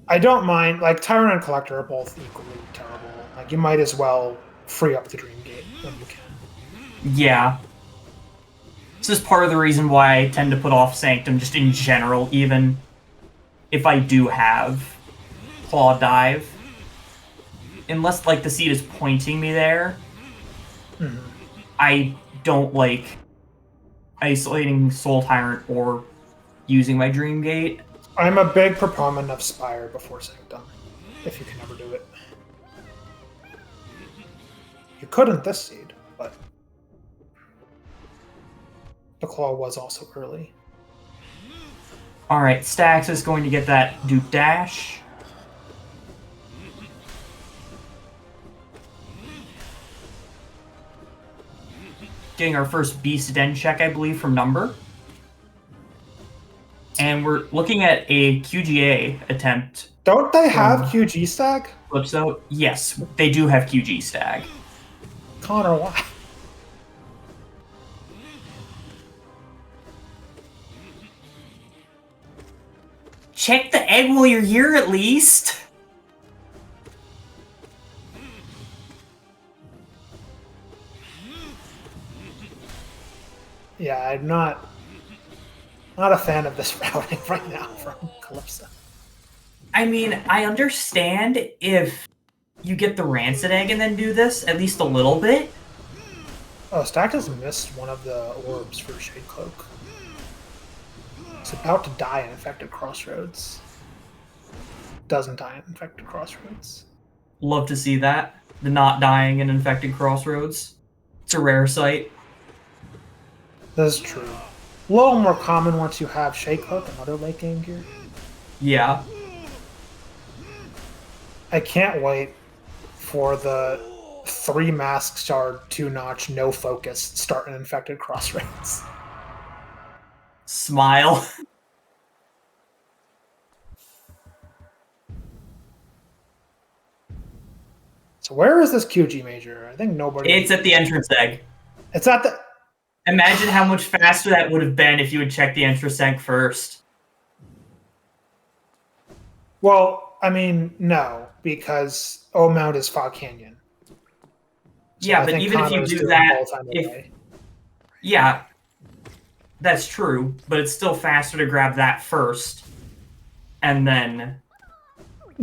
I don't mind. Like, Tyrant and Collector are both equally terrible. Like, you might as well free up the Dream Gate when you can.
Yeah. This is part of the reason why I tend to put off Sanctum, just in general, even if I do have Claw Dive. Unless, like, the seed is pointing me there, I don't like isolating Soul Tyrant or using my Dream Gate.
I'm a big proponent of Spire before Sanctum, if you can ever do it. You couldn't this seed, but the Claw was also early.
Alright, Stax is going to get that Duke Dash. Getting our first Beast Den check, I believe, from Number. And we're looking at a QGA attempt.
Don't they have QG Stag?
Calypso? Yes, they do have QG Stag.
Connor, why?
Check the egg while you're here, at least.
Yeah, I'm not a fan of this routing right now from Calypso.
I mean, I understand if you get the Rancid Egg and then do this, at least a little bit.
Oh, Staxis missed one of the orbs for Shade Cloak. It's about to die in Infected Crossroads. Doesn't die in Infected Crossroads.
Love to see that. The not dying in Infected Crossroads. It's a rare sight.
That is true. A little more common once you have Shade Cloak and other late game gear.
Yeah.
I can't wait for the 3 Mask Shard, 2-notch, no focus start in Infected Crossroads.
Smile.
So where is this QG major? I think nobody...
It's at the entrance egg.
It's at the...
Imagine how much faster that would have been if you had checked the entrance egg first.
Well, I mean, no, because O-Mount is Fog Canyon. So
yeah, but even if you do that... Yeah, that's true, but it's still faster to grab that first and then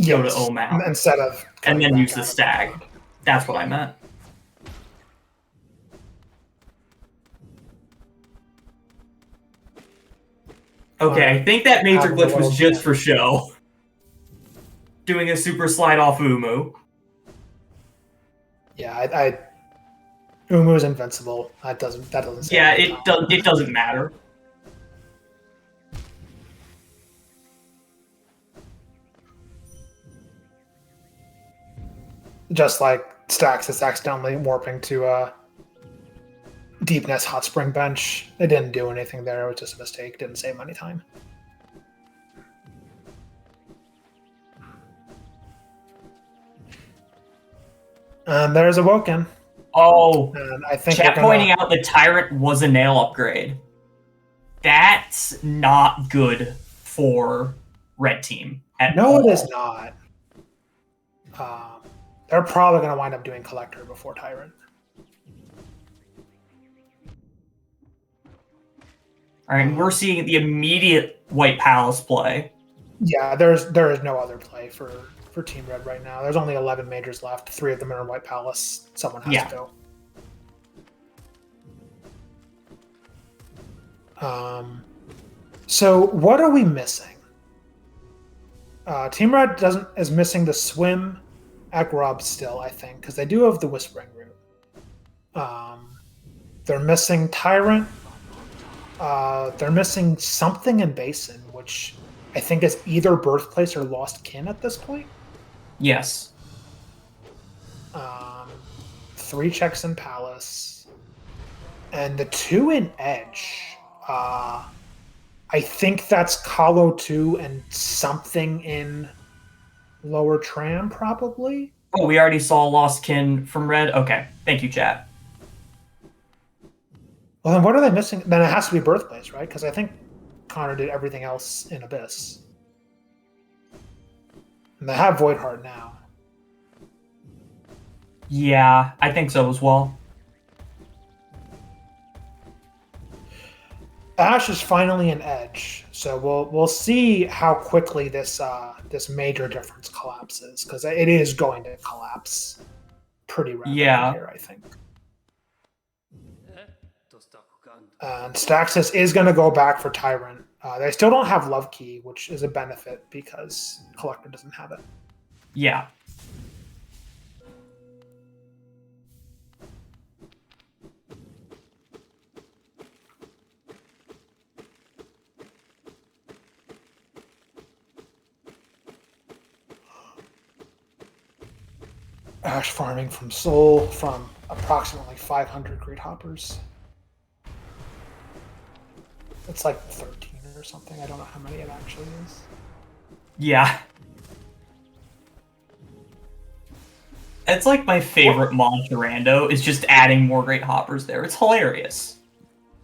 go to O-Mount.
Instead of...
And then use the Stag. That's what I meant. Okay, I think that major glitch was just for show. Doing a super slide off Umu.
Yeah, Umu is invincible. That doesn't say
it doesn't matter.
Just like Staxis accidentally warping to Deepness Hot Spring Bench. It didn't do anything there. It was just a mistake. Didn't save any time. And there's Awoken.
Oh,
and I think
chat pointing out the Tyrant was a nail upgrade. That's not good for Red Team at all.
No, it is not. They're probably going to wind up doing Collector before Tyrant.
All right, we're seeing the immediate White Palace play.
Yeah, there is no other play for Team Red right now. There's only 11 majors left. 3 of them are in White Palace. Someone has to go. So what are we missing? Team Red is missing the swim at Grub still, I think, because they do have the Whispering Root. They're missing Tyrant. They're missing something in Basin, which I think is either Birthplace or Lost Kin at this point.
Yes.
3 checks in Palace. And the 2 in Edge. I think that's Kahlo 2 and something in Lower Tram, probably.
Oh, we already saw Lost Kin from Red? Okay. Thank you, chat.
Well, then what are they missing? Then it has to be Birthplace, right? Because I think Connor did everything else in Abyss. And they have Voidheart now.
Yeah, I think so as well.
Ash is finally an Edge, so we'll see how quickly this major difference collapses, because it is going to collapse pretty rapidly here, I think. And Staxis is going to go back for Tyrant. They still don't have Love Key, which is a benefit because Collector doesn't have it.
Yeah.
Ash farming from Soul from approximately 500 Great Hoppers. It's like 13 or something. I don't know how many it actually is.
Yeah. It's like my favorite mod Durando is just adding more Great Hoppers there. It's hilarious.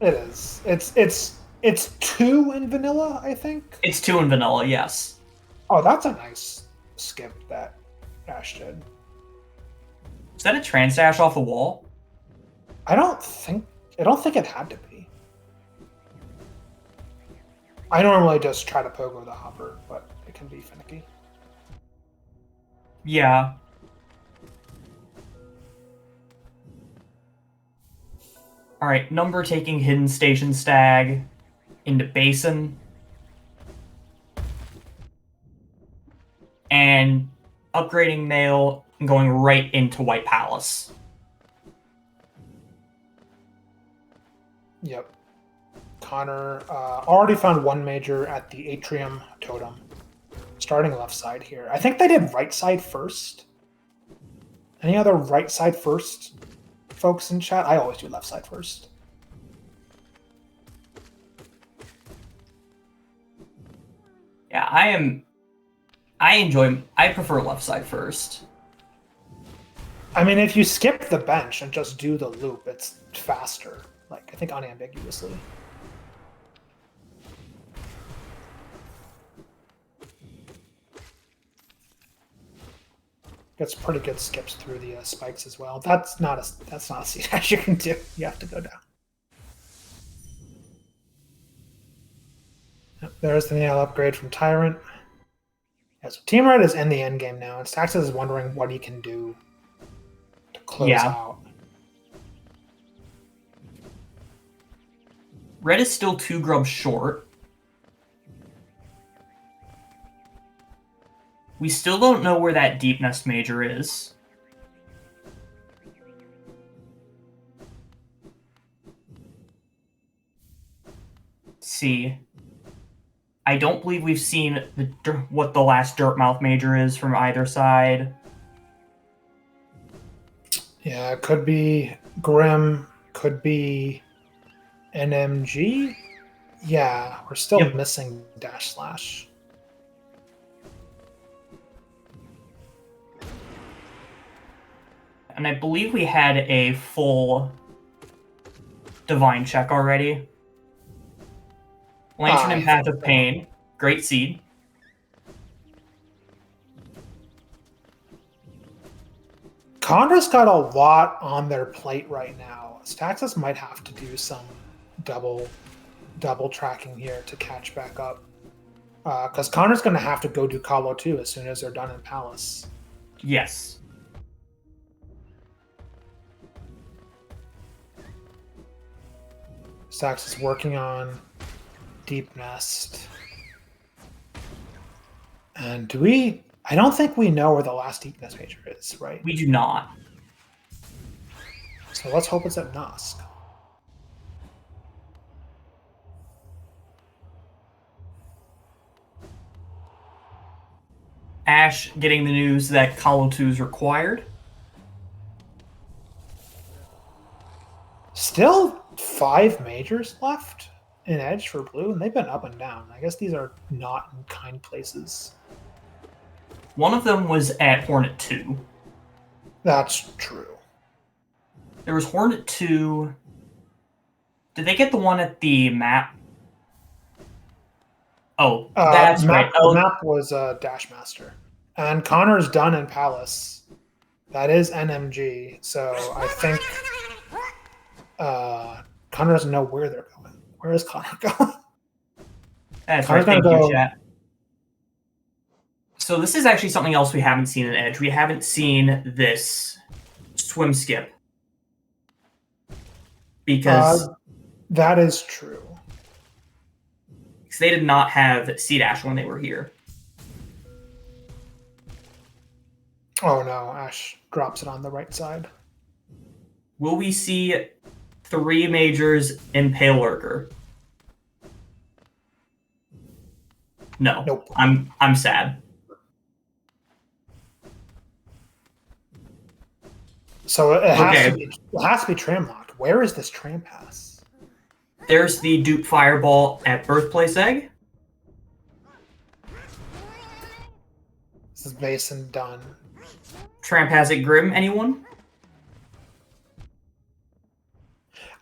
It is. It's 2 in vanilla, I think.
It's 2 in vanilla, yes.
Oh, that's a nice skip that Ash did.
Is that a trans dash off the wall?
I don't think it had to be. I normally just try to pogo the hopper, but it can be finicky.
Yeah. Alright, Number taking Hidden Station Stag into Basin. And upgrading Nail and going right into White Palace.
Yep. Connor already found 1 major at the Atrium Totem. Starting left side here. I think they did right side first. Any other right side first folks in chat? I always do left side first.
Yeah, I prefer left side first.
I mean, if you skip the bench and just do the loop, it's faster. Like, I think unambiguously. Gets pretty good skips through the spikes as well. That's not a C dash you can do. You have to go down. Yep, there's the nail upgrade from Tyrant. Yeah, so Team Red is in the end game now, and Staxis is wondering what he can do to close out.
Red is still 2 grubs short. We still don't know where that Deep Nest Major is. Let's see. I don't believe we've seen what the last Dirtmouth Major is from either side.
Yeah, it could be Grim, could be NMG. Yeah, we're still missing Dash Slash.
And I believe we had a full Divine check already. Lantern and Path of Pain. Great seed.
Connor's got a lot on their plate right now. Staxis might have to do some double double tracking here to catch back up. Because Connor's going to have to go do Kahlo 2 as soon as they're done in Palace.
Yes.
Stax is working on Deep Nest. And do we... I don't think we know where the last Deep Nest major is, right?
We do not.
So let's hope it's at Nosk.
Ash getting the news that Kahlo 2 is required.
Still 5 majors left in Edge for Blue, and they've been up and down. I guess these are not in kind places.
One of them was at Hornet 2.
That's true.
There was Hornet 2. Did they get the one at the map? Oh, that's right.
The map was Dash Master. And Connor's done in Palace. That is NMG, so I think Connor doesn't know where they're going. Where is Connor going?
That's
Connor's
right. Thank
gonna
you, chat. So this is actually something else we haven't seen in Edge. We haven't seen this swim skip. Because
that is true.
They did not have Sea Dash when they were here.
Oh no, Ash drops it on the right side.
Will we see 3 majors in Pale Lurker? No.
Nope.
I'm sad.
So it has to be tram locked. Where is this tram pass?
There's the Dupe Fireball at Birthplace Egg.
This is Basin done.
Tramp has it Grim, anyone?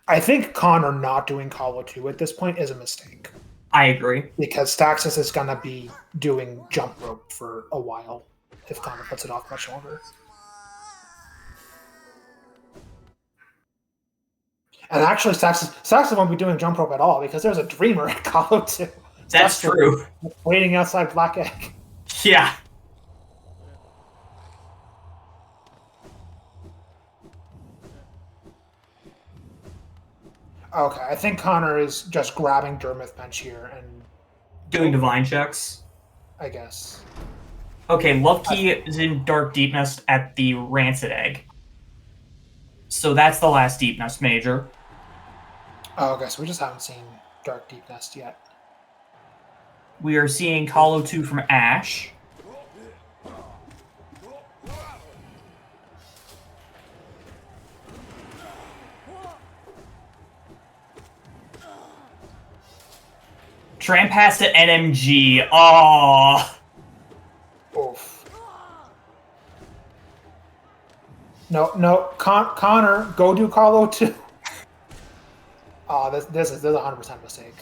I think Connor not doing Kahlo 2 at this point is a mistake.
I agree.
Because Staxis is going to be doing jump rope for a while if Connor puts it off much longer. And actually, Staxis won't be doing jump rope at all because there's a Dreamer at Kahlo 2.
That's true.
Waiting outside Black Egg.
Yeah.
Okay, I think Connor is just grabbing Dermot Bench here and
doing divine checks.
I guess.
Okay, Lovekey is in Dark Deep Nest at the Rancid Egg. So that's the last Deep Nest major.
Oh, okay, so we just haven't seen Dark Deep Nest yet.
We are seeing Kahlo 2 from Ash. Tramp has to NMG. Oh.
Oof. No. Connor, go do Kahlo 2. Oh, this is a 100% mistake.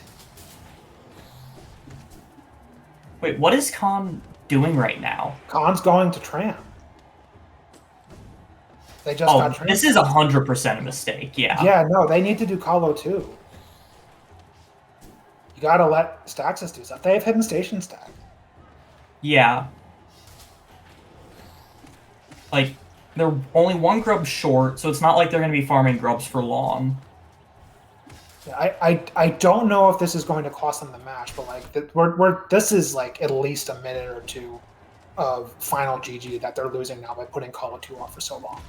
Wait, what is Con doing right now?
Con's going to Tram. They just got Tram.
This is 100% a mistake, yeah.
Yeah, no, they need to do Kahlo 2. You gotta let Staxis do stuff. They have Hidden Station stack.
Yeah. Like, they're only 1 grub short, so it's not like they're going to be farming grubs for long.
Yeah, I don't know if this is going to cost them the match, but like this is like at least a minute or 2 of final GG that they're losing now by putting Kahlo 2 off for so long.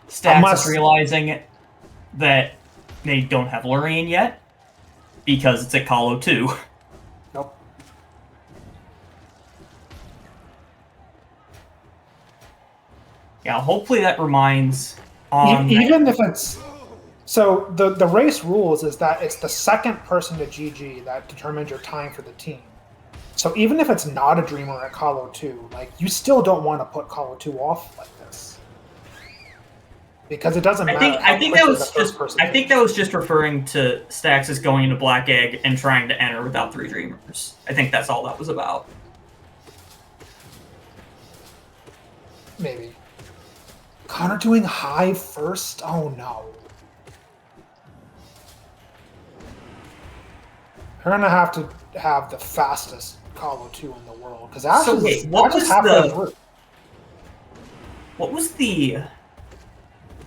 Staxis realizing that they don't have Lurian yet because it's at Kahlo 2.
Nope.
Yeah, hopefully that reminds
even if it's so the race rules is that it's the second person to GG that determines your time for the team. So even if it's not a Dreamer at Kahlo 2, like you still don't want to put Kahlo 2 off like this. Because it doesn't matter.
I think that was just referring to Staxis going into Black Egg and trying to enter without 3 Dreamers. I think that's all that was about.
Maybe. Connor doing Hive first? Oh no. They're gonna have to have the fastest Colo 2 in the world because Ash
So
is
wait, what
Ash is
was
halfway
the
through.
what was the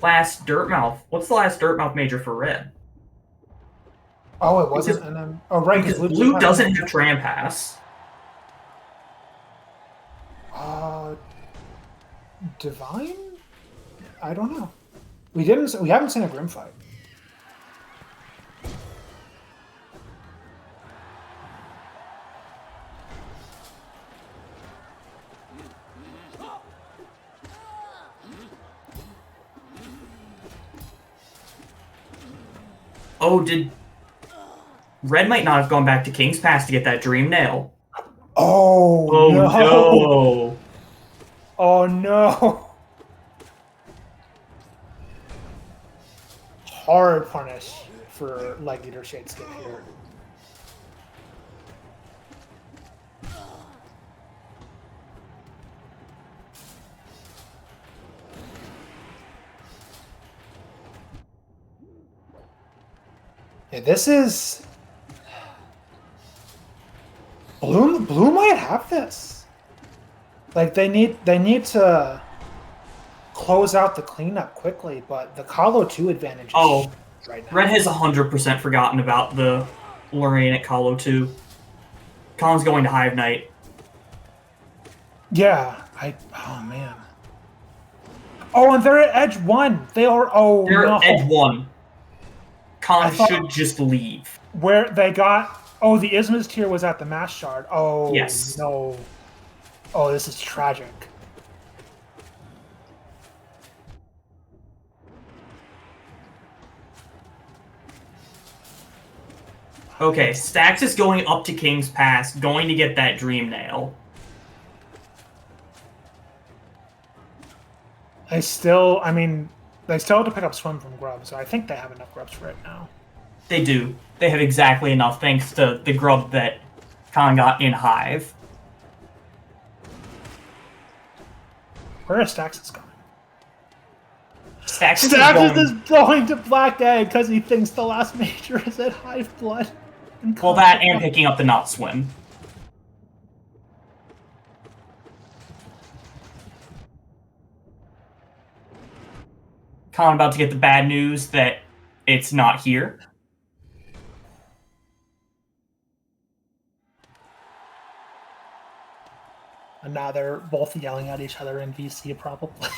last Dirtmouth? What's the last Dirtmouth major for Red?
Oh, it wasn't. And then right
Because
because
Blue doesn't have Tram Pass.
Divine. I don't know. We haven't seen a Grim fight.
Oh, did Red might not have gone back to King's Pass to get that Dream Nail?
Oh no!
No.
Oh no! Hard punish for Leg Leader Shadescape here. Yeah, this is Blue might have this. Like they need to close out the cleanup quickly, but the Colo 2 advantage is right now.
Red has 100% forgotten about the Lorraine at Colo 2. Colin's going to Hive Knight.
Yeah, oh man. Oh, and they're at Edge 1. They're
at Edge 1. Colin should just leave.
Where they got the Ismas tier was at the Mass Shard. Oh
yes.
No. Oh, this is tragic.
Okay, Staxis is going up to King's Pass, going to get that Dream Nail.
They still have to pick up Swim from Grub, so I think they have enough grubs for it now.
They do. They have exactly enough, thanks to the grub that Colin got in Hive.
Where is Staxis going?
Staxis
is going to Black Egg because he thinks the last major is at Hive Blood.
Well, that and picking up the Not Swim. Colin about to get the bad news that it's not here.
And now they're both yelling at each other in VC, probably.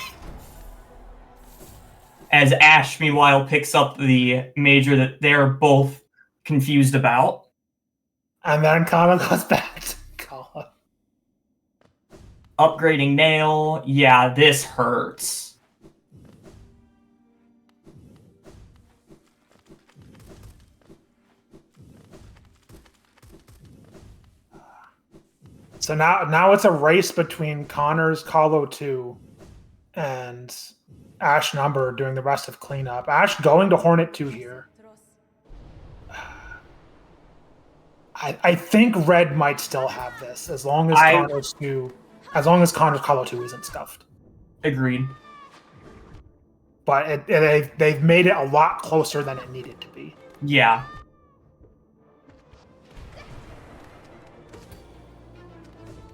As Ash, meanwhile, picks up the major that they're both confused about.
And then Connor goes back to Colin.
Upgrading Nail. Yeah, this hurts.
So now it's a race between Connor's Colo 2 and Ash Number doing the rest of cleanup. Ash going to Hornet 2 here. I think Red might still have this as long as Connor's Colo 2 isn't stuffed.
Agreed.
But they've made it a lot closer than it needed to be.
Yeah.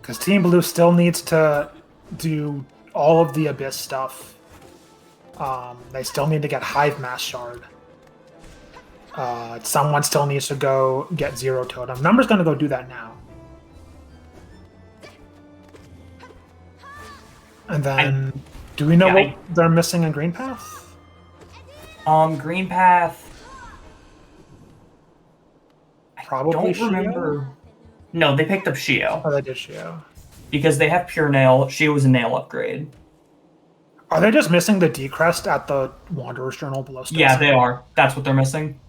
Because Team Blue still needs to do all of the Abyss stuff. They still need to get Hive Mass Shard. Someone still needs to go get Zero Totem. Number's going to go do that now. And then, do we know what they're missing in Green Path?
Green Path.
Probably
I don't remember. No, they picked up Shio.
Oh, they did Shio.
Because they have Pure Nail. Shio was a nail upgrade.
Are they just missing the D crest at the Wanderer's Journal below Staxis?
Yeah, they are. That's what they're missing.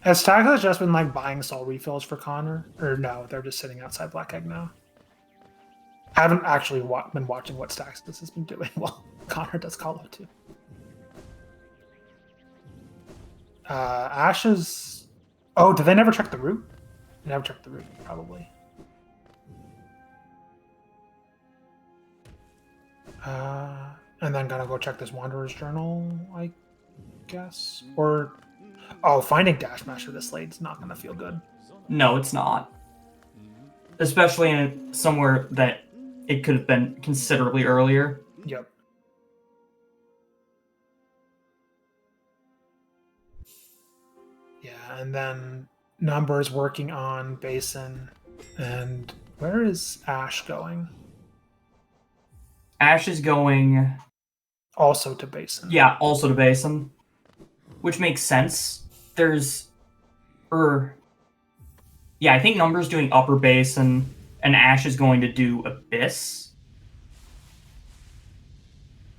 Has Staxis just been buying soul refills for Connor? Or no, they're just sitting outside Black Egg now. I haven't actually been watching what Staxis has been doing. Well, Connor does Call too. Ashes. Oh, did they never check the route? They never checked the route, probably. And then gonna go check this Wanderer's Journal, I guess. Or, oh, finding Dash Master this late is not gonna feel good.
No, it's not. Especially in somewhere that it could have been considerably earlier.
Yep. Yeah, and then Numbers working on Basin. And where is Ash going?
Ash is going...
Also to Basin.
Yeah, also to Basin. Which makes sense. There's... Yeah, I think Numbers doing Upper Basin, and Ash is going to do Abyss.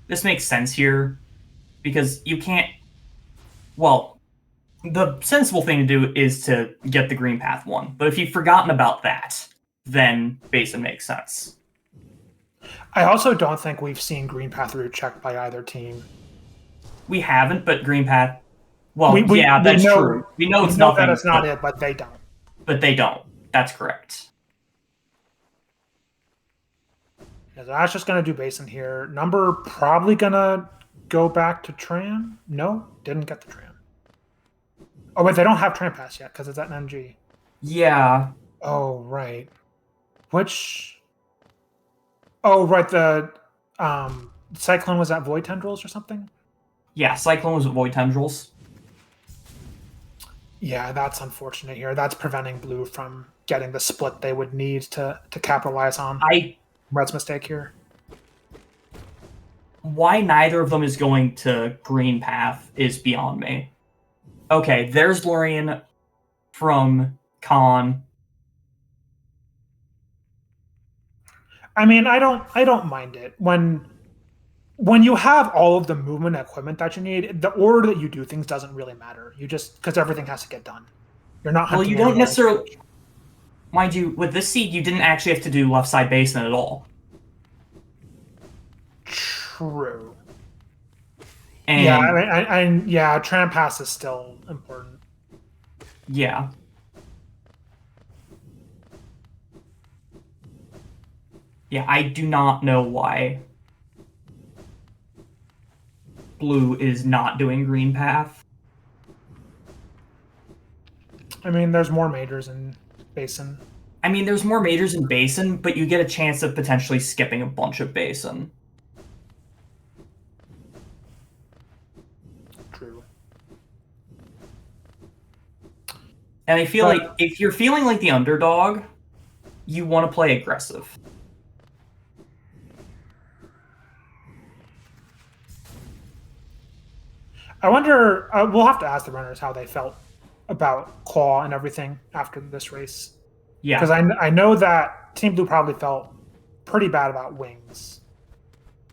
This makes sense here, because you can't... Well, the sensible thing to do is to get the Green Path one, but if you've forgotten about that, then Basin makes sense.
I also don't think we've seen Green Path route checked by either team.
We haven't, but Green Path... Well, that's true. We know it's nothing.
That it's not it, but they don't.
But they don't. That's correct.
Yeah, so Ash just going to do Basin here. Number probably going to go back to Tram. No, didn't get the Tram. Oh, wait, they don't have Tram Pass yet because it's at an MG.
Yeah.
Oh, right. Which... Oh, right, the Cyclone was at Void Tendrils or something?
Yeah, Cyclone was at Void Tendrils.
Yeah, that's unfortunate here. That's preventing Blue from getting the split they would need to capitalize on Red's mistake here.
Why neither of them is going to Green Path is beyond me. Okay, there's Lorien from Con.
I mean, I don't mind it. When you have all of the movement and equipment that you need, the order that you do things doesn't really matter. You just, because everything has to get done. You're not hunting.
Well, you don't necessarily... Mind you, with this seed, you didn't actually have to do left side Basin at all.
True.
And
yeah, Tram Pass is still important.
Yeah. Yeah, I do not know why Blue is not doing Green Path.
I mean, there's more majors in Basin.
I mean, there's more majors in Basin, but you get a chance of potentially skipping a bunch of Basin.
True.
And I feel like if you're feeling like the underdog, you want to play aggressive.
I wonder, we'll have to ask the runners how they felt about Claw and everything after this race.
Yeah.
Because I know that Team Blue probably felt pretty bad about Wings.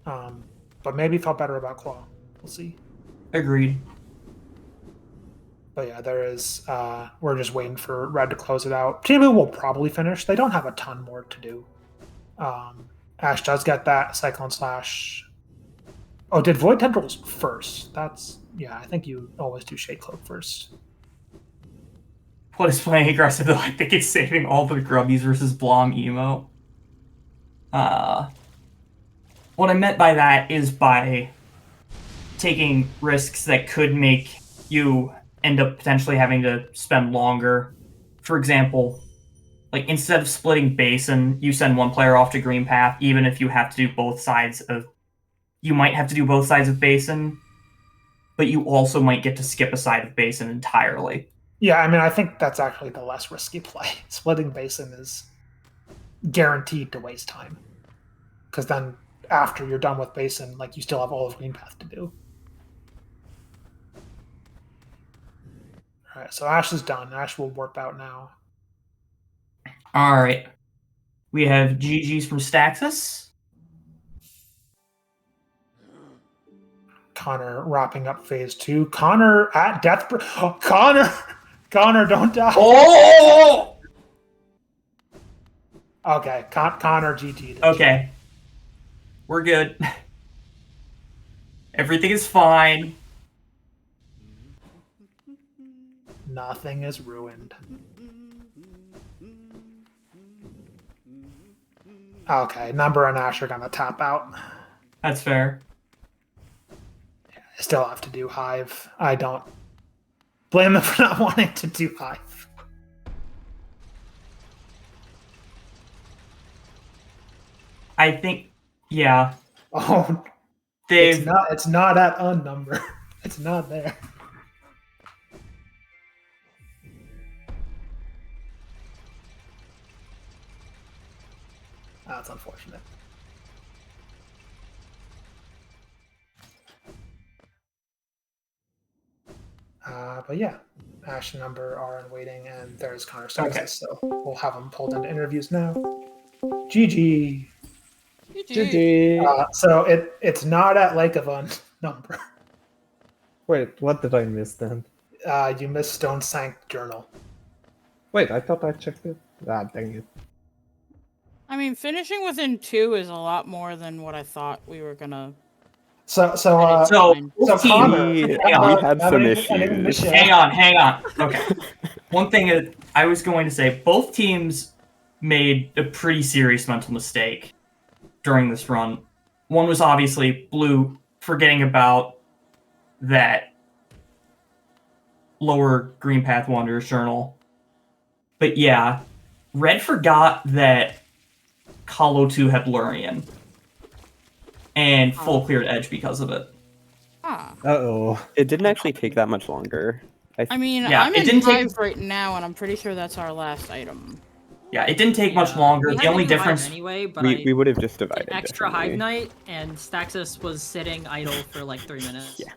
But maybe felt better about Claw. We'll see.
Agreed.
But yeah, there is, we're just waiting for Red to close it out. Team Blue will probably finish. They don't have a ton more to do. Ash does get that Cyclone Slash. Oh, did Void Tendrils first? That's, yeah, I think you always do Shade Cloak first.
What is playing aggressive though? I think it's saving all the Grubbies versus Blom emo. What I meant by that is by taking risks that could make you end up potentially having to spend longer. For example, like instead of splitting Basin, you send one player off to Green Path, even if you have to do both sides of... You might have to do both sides of Basin, but you also might get to skip a side of Basin entirely.
Yeah, I mean, I think that's actually the less risky play. Splitting Basin is guaranteed to waste time. Because then after you're done with Basin, like, you still have all of Green Path to do. All right, so Ash is done. Ash will warp out now.
All right. We have GG's from Staxis.
Connor wrapping up phase 2. Connor at death. Oh, Connor, don't die.
Oh!
Okay, Connor GG.
Okay. We're good. Everything is fine.
Nothing is ruined. Okay, Number and Ash are gonna tap out.
That's fair.
I still have to do Hive. I don't blame them for not wanting to do Hive.
I think, yeah.
Oh,
They've
it's not at unnumber. It's not there. That's unfortunate. But yeah, Ash and Number are in waiting, and there's Connor Staxis,
Okay.
so we'll have them pulled into interviews now. GG.
GG.
So it's not at Lake of Unnumber.
Wait, what did I miss then?
You missed Stone Sank Journal.
Wait, I thought I checked it. Ah, dang it.
I mean, finishing within 2 is a lot more than what I thought we were gonna.
So
Fine.
Connor,
We
hang on.
had some issues.
Hang on. Okay. One thing that I was going to say, both teams made a pretty serious mental mistake during this run. One was obviously Blue forgetting about that lower Green Path Wanderer's Journal. But yeah, Red forgot that Hollow 2 had Lurian. And full cleared Edge because of it.
Ah.
Uh-oh.
It didn't actually take that much longer.
I mean,
Yeah,
I'm
it
in
didn't take-
Hive right now, and I'm pretty sure that's our last item.
Yeah, it didn't take much longer.
We
The
had
only
to do Hive
difference...
anyway, but
We would have just
did
divided
extra Hive
differently.
night, and Staxis was sitting idle for like 3 minutes.
Yeah.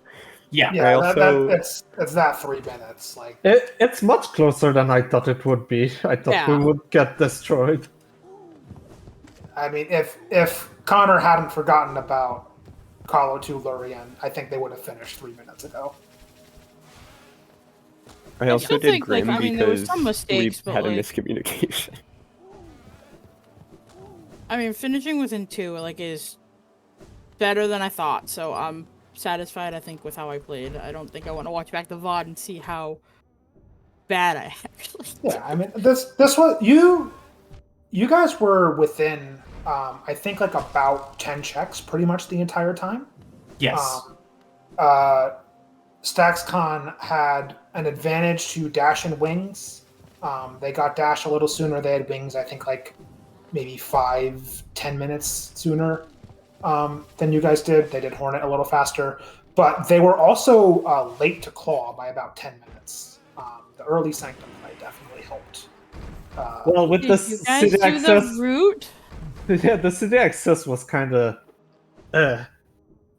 Yeah.
yeah,
I also-
it's that 3 minutes. Like
It's much closer than I thought it would be. I thought we
Yeah.
would get destroyed.
I mean, if Connor hadn't forgotten about Hollow 2 Lurian, I think they would have finished 3 minutes ago.
I also
still
did
think, like,
Grim
I mean, there was
because
some mistakes,
we
but,
had a
like-
miscommunication.
I mean, finishing within 2 is better than I thought, so I'm satisfied. I think with how I played. I don't think I want to watch back the VOD and see how bad I actually.
Yeah, I mean, this was you guys were within I think like about 10 checks pretty much the entire time.
Yes.
StaxCon had an advantage to Dash and Wings. They got Dash a little sooner. They had Wings, I think, like maybe 5-10 minutes sooner than you guys did. They did Hornet a little faster, but they were also late to Claw by about 10 minutes. The early Sanctum play definitely helped.
Well, with
Did
the
you guys
city
do
access,
the route?
yeah, the city access was kind of.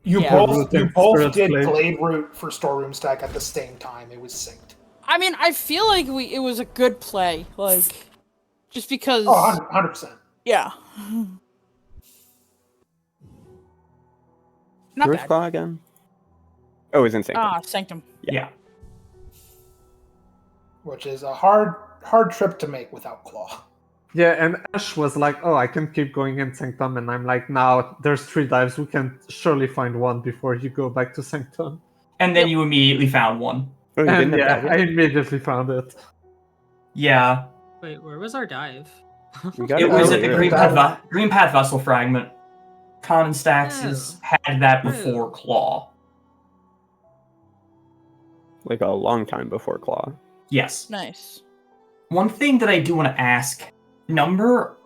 You
Yeah.
both
Spirit
did
Blade.
Blade Route for Storeroom Stack at the same time. It was synced.
I mean, I feel like it was a good play, just because.
Oh, 100%.
Yeah. Not
Where's
bad.
Claw again? Oh, it was in Sanctum.
Sanctum.
Yeah.
Which is a hard trip to make without Claw.
Yeah, and Ash was like, "Oh, I can keep going in Sanctum," and I'm like, "Now there's 3 dives. We can surely find one before you go back to Sanctum."
And then you immediately found one.
Oh, you
And
didn't have
yeah,
that
I
yet?
immediately found it.
Yeah.
Wait, where was our dive?
We got
It was at
really
the
early.
Green Path Vessel Fragment. Con and Staxis had that before Claw.
Like a long time before Claw.
Yes.
Nice.
One thing that I do want to ask, Number,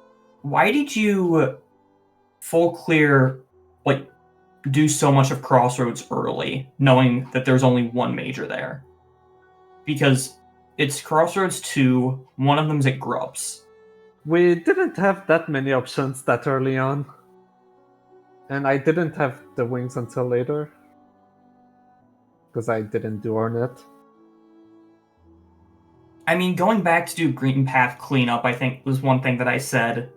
why did you full clear, do so much of Crossroads early, knowing that there's only one major there? Because it's Crossroads 2, one of them's at Grubs.
We didn't have that many options that early on. And I didn't have the wings until later. Because I didn't do Hornet.
I mean, going back to do Green Path cleanup, I think was one thing that I said.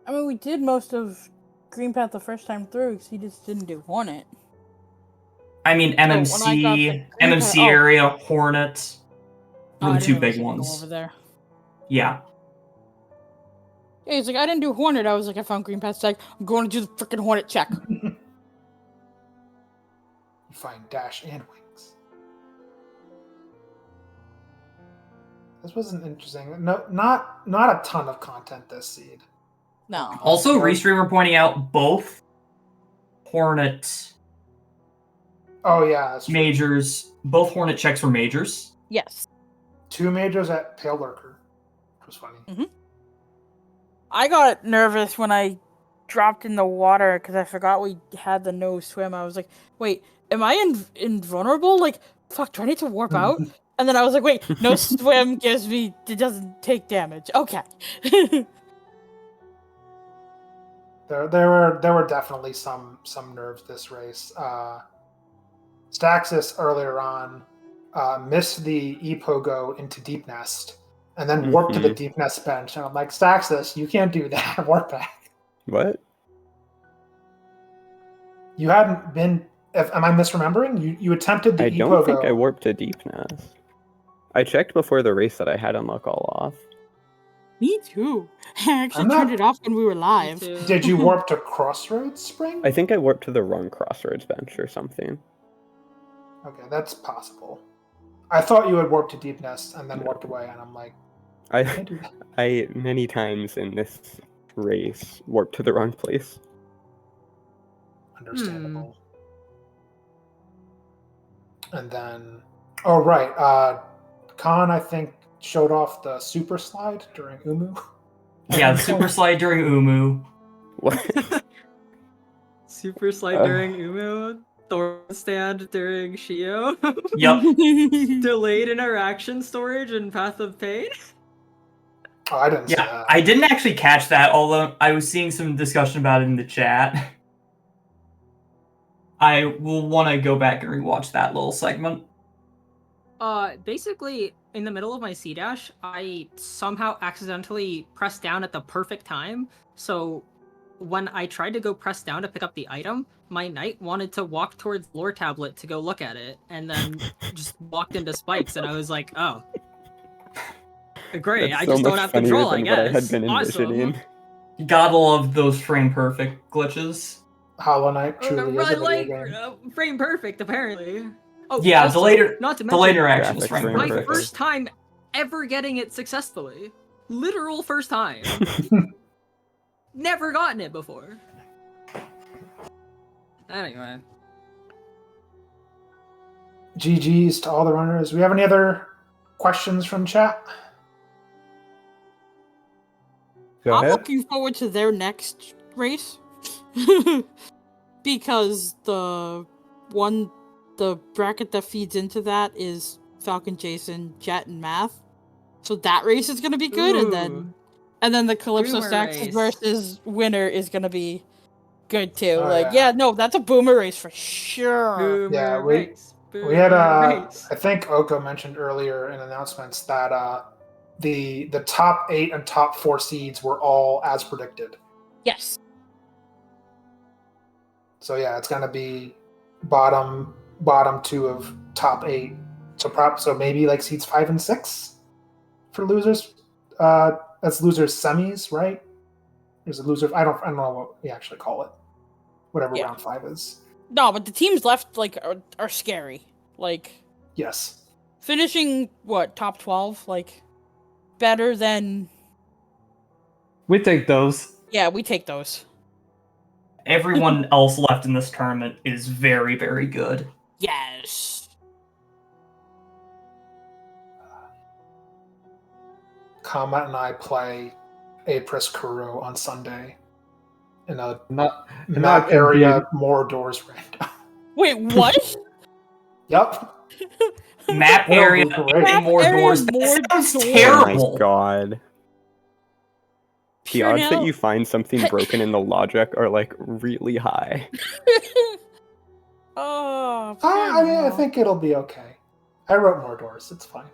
I mean, we did most of Green Path the first time through, because he just didn't do Hornet.
I mean,
when I got
MMC,
the Green
MMC
Path-
area, Hornet were
I
the
didn't
two
know
big
he was gonna go
ones.
over there.
Yeah.
Yeah, he's like, I didn't do Hornet. I was like, I found Green Path. He's like, I'm going to do the freaking Hornet check.
You find dash and wings. This was an interesting. No, not a ton of content this seed.
No.
Also, Restreamer pointing out both Hornet
Oh yeah, that's true.
majors, both Hornet checks were majors.
Yes.
2 majors at Pale Lurker. It was funny.
I got nervous when I dropped in the water because I forgot we had the no swim. I was like, wait, am I invulnerable? Like, fuck, do I need to warp out? And then I was like, wait, no swim gives me, it doesn't take damage. Okay.
There were definitely some nerves this race. Staxis earlier on missed the E-Pogo into Deep Nest and then warped to the Deep Nest bench. And I'm like, Staxis, you can't do that. Warp back.
What?
You hadn't been... am I misremembering? You attempted the
I
E-Pogo.
don't think I warped to Deep Nest. I checked before the race that I had Unlock All off.
Me too. I actually
I'm not-
turned it off when we were live.
Did you warp to Crossroads Spring?
I think I warped to the wrong Crossroads bench or something.
Okay, that's possible. I thought you had warped to Deep Nest and then warped away, and I'm like, I can't do that.
I many times in this race warped to the wrong place.
Understandable. And then, oh right, Khan I think showed off the super slide during Umu.
Yeah, the super slide during Umu.
What?
Super slide during Umu. Thorn stand during Shio.
Yep.
Delayed interaction storage in Path of Pain.
Oh, I didn't see
Yeah,
that.
I didn't actually catch that, although I was seeing some discussion about it in the chat. I will want to go back and rewatch that little segment.
Basically, in the middle of my C dash, I somehow accidentally pressed down at the perfect time. So when I tried to go press down to pick up the item, my knight wanted to walk towards lore tablet to go look at it, and then just walked into spikes, and I was like, oh. Great,
That's
I
so
just don't
much
have
funnier
control, I
than
guess.
what I had been envisioning.
Awesome.
You gotta love those frame perfect glitches.
Hollow Knight truly is a video
Like,
game.
frame perfect, apparently. Oh,
Yeah,
also,
the later
not to
the
mention,
later action was
Graphics
frame
frame
my
perfect.
first time ever getting it successfully. Literal first time. Never gotten it before. Anyway.
GG's to all the runners. Do we have any other questions from chat?
Go
I'm
ahead.
looking forward to their next race. Because the bracket that feeds into that is Falcon, Jason, Jet, and Math. So that race is gonna be good,
Ooh.
and then the Calypso
Boomer
Staxis
race.
versus winner is gonna be good too.
Oh,
yeah, no, that's a boomer race for sure.
Boomer
Yeah,
race.
We had
Boomer race.
I think Oko mentioned earlier in announcements that the top 8 and top 4 seeds were all as predicted.
Yes.
So yeah, it's gonna be bottom 2 of top 8. So maybe like seeds 5 and 6 for losers. That's losers semis, right? There's a loser. I don't know what we actually call it. Whatever
Yeah.
round 5 is.
No, but the teams left like are scary. Like
Yes.
finishing top 12, like better than
We take those.
yeah, we take those.
Everyone else left in this tournament is very, very good.
Yes.
Comet and I play Apris Kuro on Sunday in a
Not
map
can
area more doors random.
Wait, what?
Yep.
Map
That'll
area,
be great.
and
Map
more
area,
doors.
more
That sounds
doors.
Oh
terrible.
my god. The
Pure
odds that
hell.
you find something broken in the logic are like really high.
Oh,
I mean, I think it'll be okay. I wrote more doors. It's fine.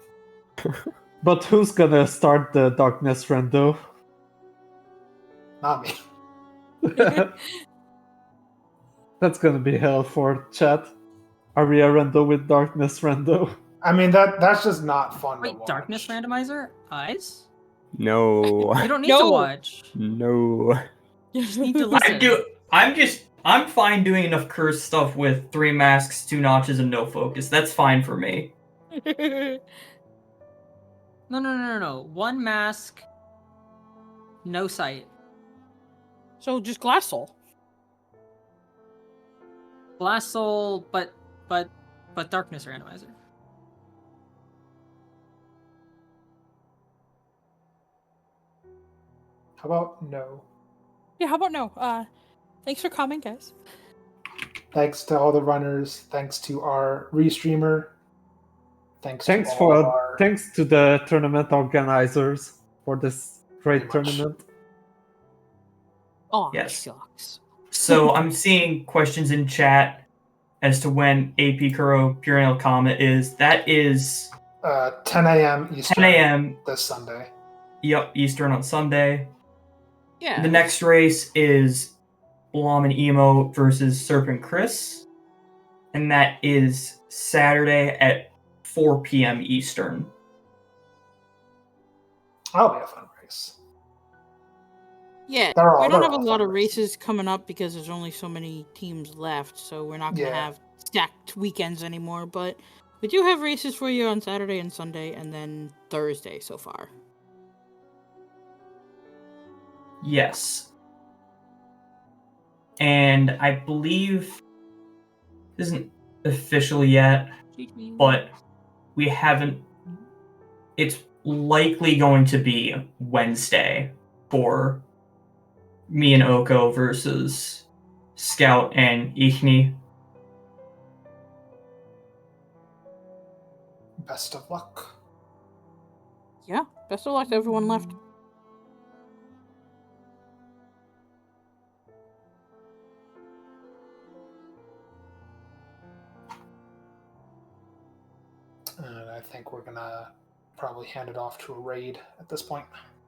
But who's gonna start the Darkness Rendo?
Not me.
That's gonna be hell for chat. Aria Rendo with Darkness Rendo.
I mean, that's just not fun to
Wait,
watch.
darkness randomizer? Eyes?
No.
You don't need
No.
to watch.
No.
You just need to listen.
I'm I'm fine doing enough curse stuff with 3 masks, 2 notches, and no focus. That's fine for me.
No. 1 mask, no sight.
So just Glass Soul.
Glass Soul, but Darkness Randomizer.
How about no?
Yeah, how about no? Thanks for coming, guys.
Thanks to all the runners. Thanks to our restreamer. Thanks to
Thanks
all of our...
thanks to the tournament organizers for this great
Pretty much.
tournament.
Oh,
Yes.
shucks.
So I'm seeing questions in chat as to when AP Kuro Perennial Comet is. That is
10 a.m. Eastern
10 a.m.
this Sunday.
Yep, Eastern on Sunday.
Yeah.
The next race is Blom and Emo versus Serpent Chris. And that is Saturday at 4 p.m. Eastern.
That'll be a fun race.
Yeah,
They're all-
we don't
they're
have a
all
lot
fun
of races coming up because there's only so many teams left, so we're not going to
Yeah.
have stacked weekends anymore, but we do have races for you on Saturday and Sunday, and then Thursday so far.
Yes. And I believe this isn't official yet, but we haven't. It's likely going to be Wednesday for me and Oko versus Scout and Ichni.
Best of luck.
Yeah, best of luck to everyone left.
And I think we're going to probably hand it off to a raid at this point.